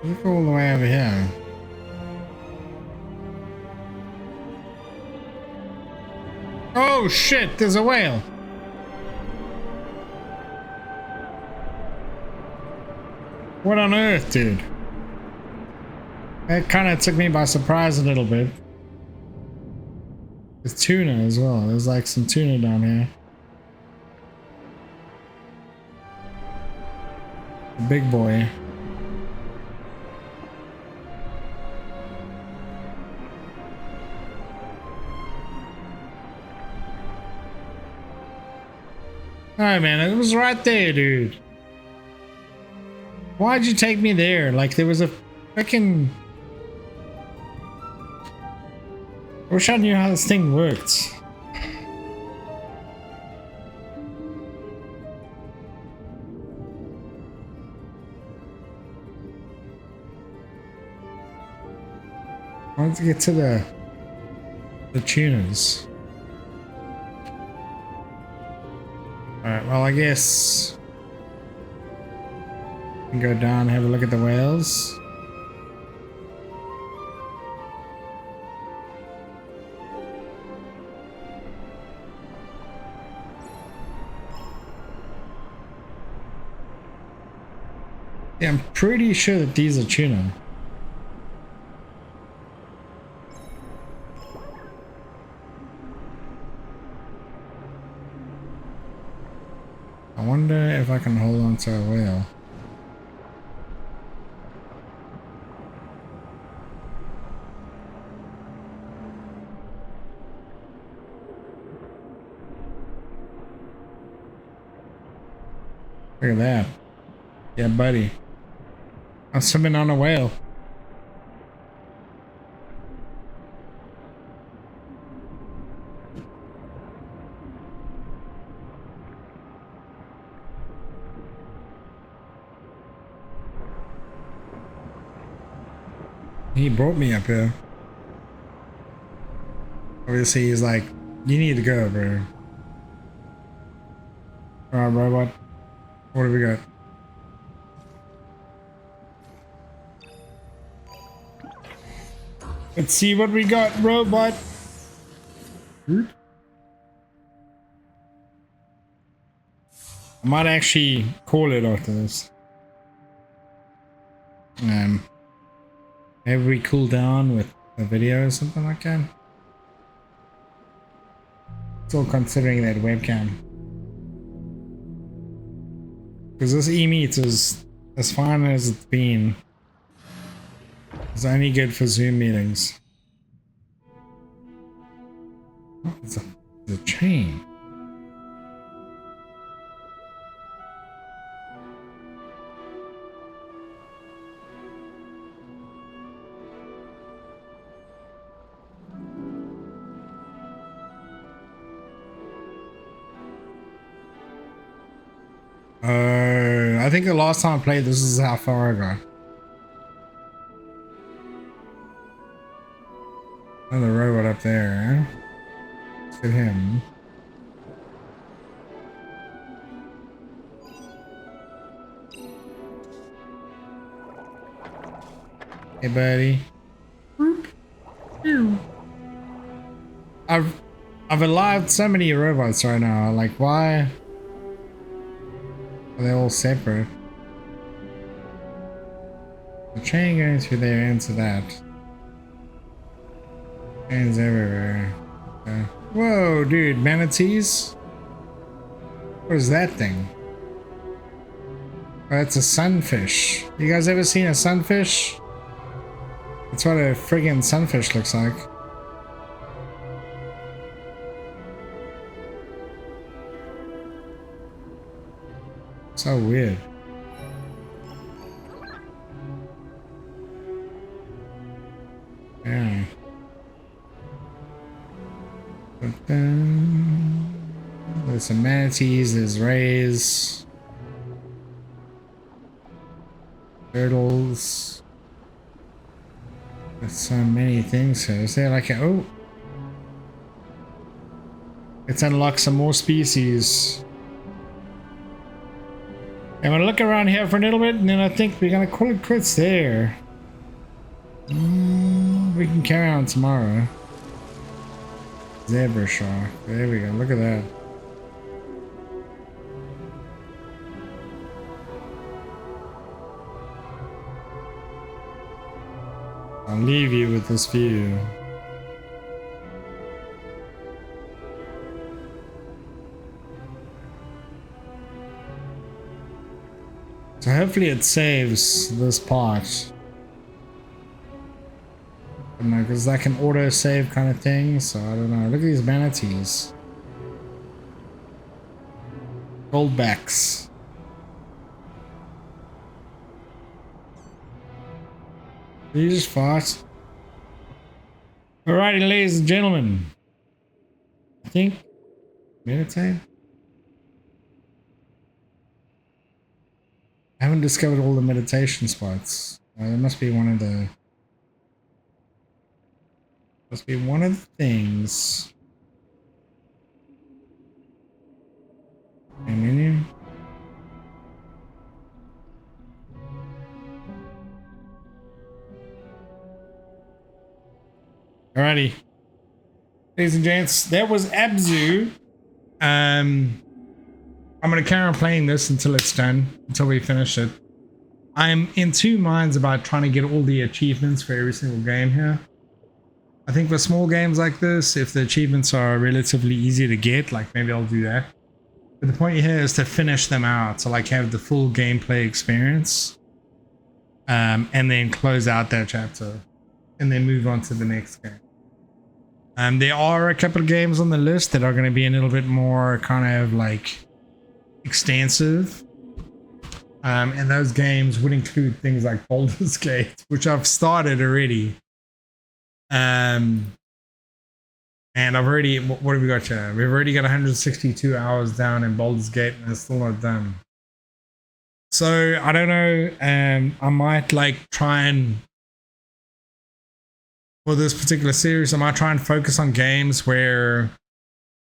Look all the way over here. Oh shit, there's a whale. What on earth, dude? That kind of took me by surprise a little bit. There's tuna as well. There's like some tuna down here. The big boy. Alright, man, it was right there, dude. Why'd you take me there? Like, there was a freaking... I wish I knew how this thing worked. I want to get to the tuners. Alright, well, I guess we can go down and have a look at the whales. Yeah, I'm pretty sure that these are tuna. I wonder if I can hold on to a whale. Look at that. Yeah, buddy. I'm swimming on a whale. He brought me up here. Obviously, he's like, you need to go, bro. Alright, robot. What do we got? Let's see what we got, robot. I might actually call it after this. Maybe we cool down with a video or something like that. Still considering that webcam. Because this e-meet is as fine as it's been. It's only good for Zoom meetings. Oh, it's a chain. I think the last time I played this is how far I got. Another robot up there. Let's get him. Hey, buddy. I've alived so many robots right now. Like, why are they all separate? The chain going through there into that. Chains everywhere. Okay. Whoa, dude, manatees? What is that thing? Oh, that's a sunfish. You guys ever seen a sunfish? That's what a friggin' sunfish looks like. So weird. Yeah. But then there's some manatees, there's rays, turtles. There's so many things here. Is there like a oh? Let's unlock some more species. I'm gonna look around here for a little bit, and then I think we're gonna call it quits there. We can carry on tomorrow. Zebra shark. There we go. Look at that. I'll leave you with this view. So hopefully it saves this part. I don't know, because like an auto save kind of thing, so I don't know. Look at these manatees. Goldbacks. You just fought. Alrighty, ladies and gentlemen. I think meditate. I haven't discovered all the meditation spots. There must be one of the. Must be one of the things. Menu. Alrighty. Ladies and gents, that was ABZÜ. I'm gonna carry on playing this until it's done, until we finish it. I'm in two minds about trying to get all the achievements for every single game here. I think for small games like this, if the achievements are relatively easy to get, like maybe I'll do that. But the point here is to finish them out, to like have the full gameplay experience, and then close out that chapter, and then move on to the next game. There are a couple of games on the list that are going to be a little bit more kind of like extensive, and those games would include things like Baldur's Gate, which I've started already. And I've already, what have we got here? We've already got 162 hours down in Baldur's Gate, and it's still not done. So I don't know. I might like try and, for this particular series, I might try and focus on games where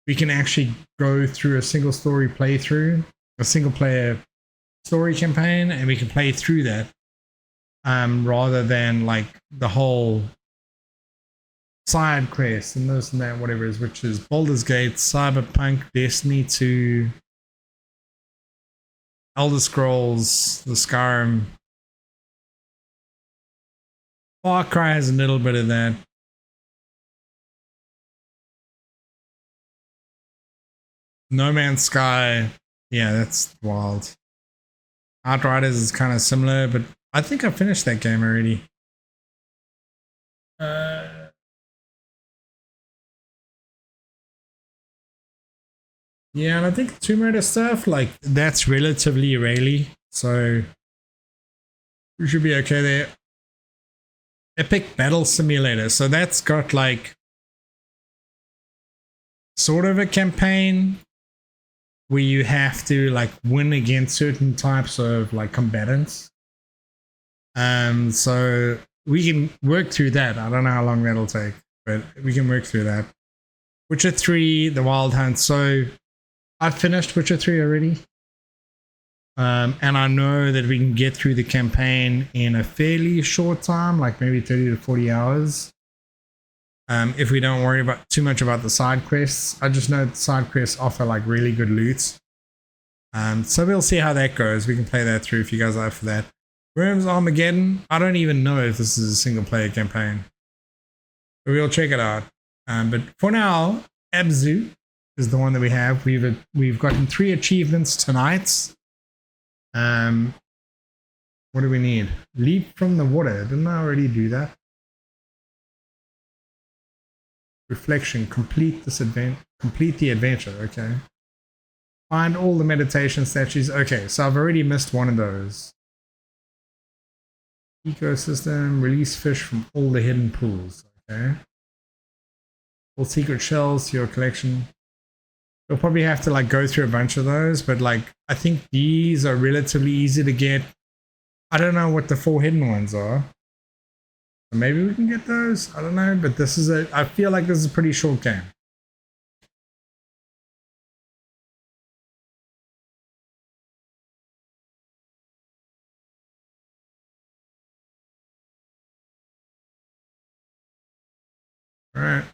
we can actually go through a single story playthrough, a single player story campaign, and we can play through that, rather than like the whole side quest and this and that, whatever it is, which is Baldur's Gate, Cyberpunk, Destiny 2, Elder Scrolls, the Skyrim. Far Cry has a little bit of that. No Man's Sky, yeah, that's wild. Outriders is kind of similar, but I think I finished that game already. Yeah, and I think Tomb Raider stuff, like, that's relatively rarely, so we should be okay there. Epic Battle Simulator, so that's got like sort of a campaign where you have to like win against certain types of like combatants. So we can work through that. I don't know how long that'll take, but we can work through that. Witcher 3, The Wild Hunt. So I've finished Witcher 3 already. And I know that we can get through the campaign in a fairly short time, like maybe 30 to 40 hours. If we don't worry about too much about the side quests. I just know the side quests offer like really good loot. So we'll see how that goes. We can play that through if you guys are up for that. Worms Armageddon. I don't even know if this is a single player campaign, but we'll check it out. But for now, ABZÜ is the one that we have. We've gotten 3 achievements tonight. What do we need? Leap from the water. Didn't I already do that? Reflection. Complete the adventure. Okay. Find all the meditation statues. Okay, so I've already missed one of those. Ecosystem. Release fish from all the hidden pools. Okay. All secret shells to your collection. You'll probably have to like go through a bunch of those, but like I think these are relatively easy to get. I don't know what the 4 hidden ones are. So maybe we can get those. I don't know, but this is I feel like this is a pretty short game. All right.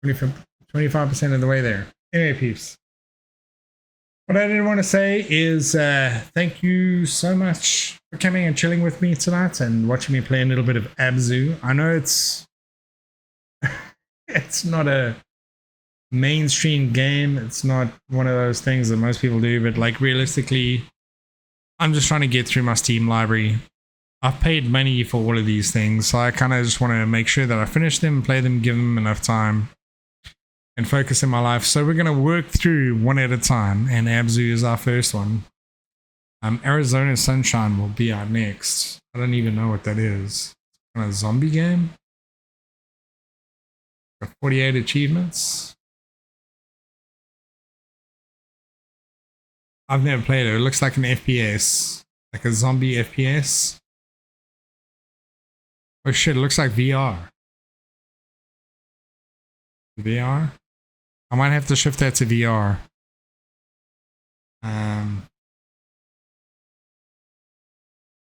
25% of the way there. Anyway, peeps. What I did want to say is thank you so much for coming and chilling with me tonight and watching me play a little bit of ABZÜ. I know it's it's not a mainstream game. It's not one of those things that most people do, but like realistically, I'm just trying to get through my Steam library. I've paid money for all of these things, so I kind of just want to make sure that I finish them, play them, give them enough time, and focus in my life. So we're going to work through one at a time, and ABZÜ is our first one. Arizona Sunshine will be our next. I don't even know what that is. Kind of zombie game. Got 48 achievements. I've never played it. It looks like an FPS, like a zombie FPS. Oh shit! It looks like VR. VR. I might have to shift that to VR.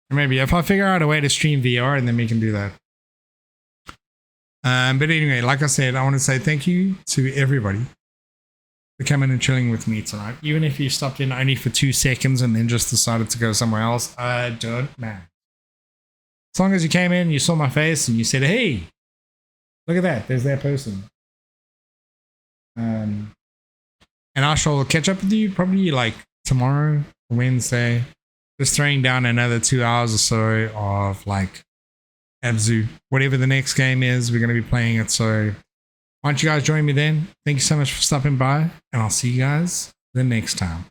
Maybe if I figure out a way to stream VR, and then we can do that. But anyway, like I said, I want to say thank you to everybody for coming and chilling with me tonight. Even if you stopped in only for 2 seconds and then just decided to go somewhere else, I don't mind. As long as you came in, you saw my face, and you said, "Hey, look at that! There's that person." And I shall catch up with you probably like tomorrow, Wednesday. Just throwing down another 2 hours or so of like ABZÜ. Whatever the next game is, we're going to be playing it. So why don't you guys join me then? Thank you so much for stopping by, and I'll see you guys the next time.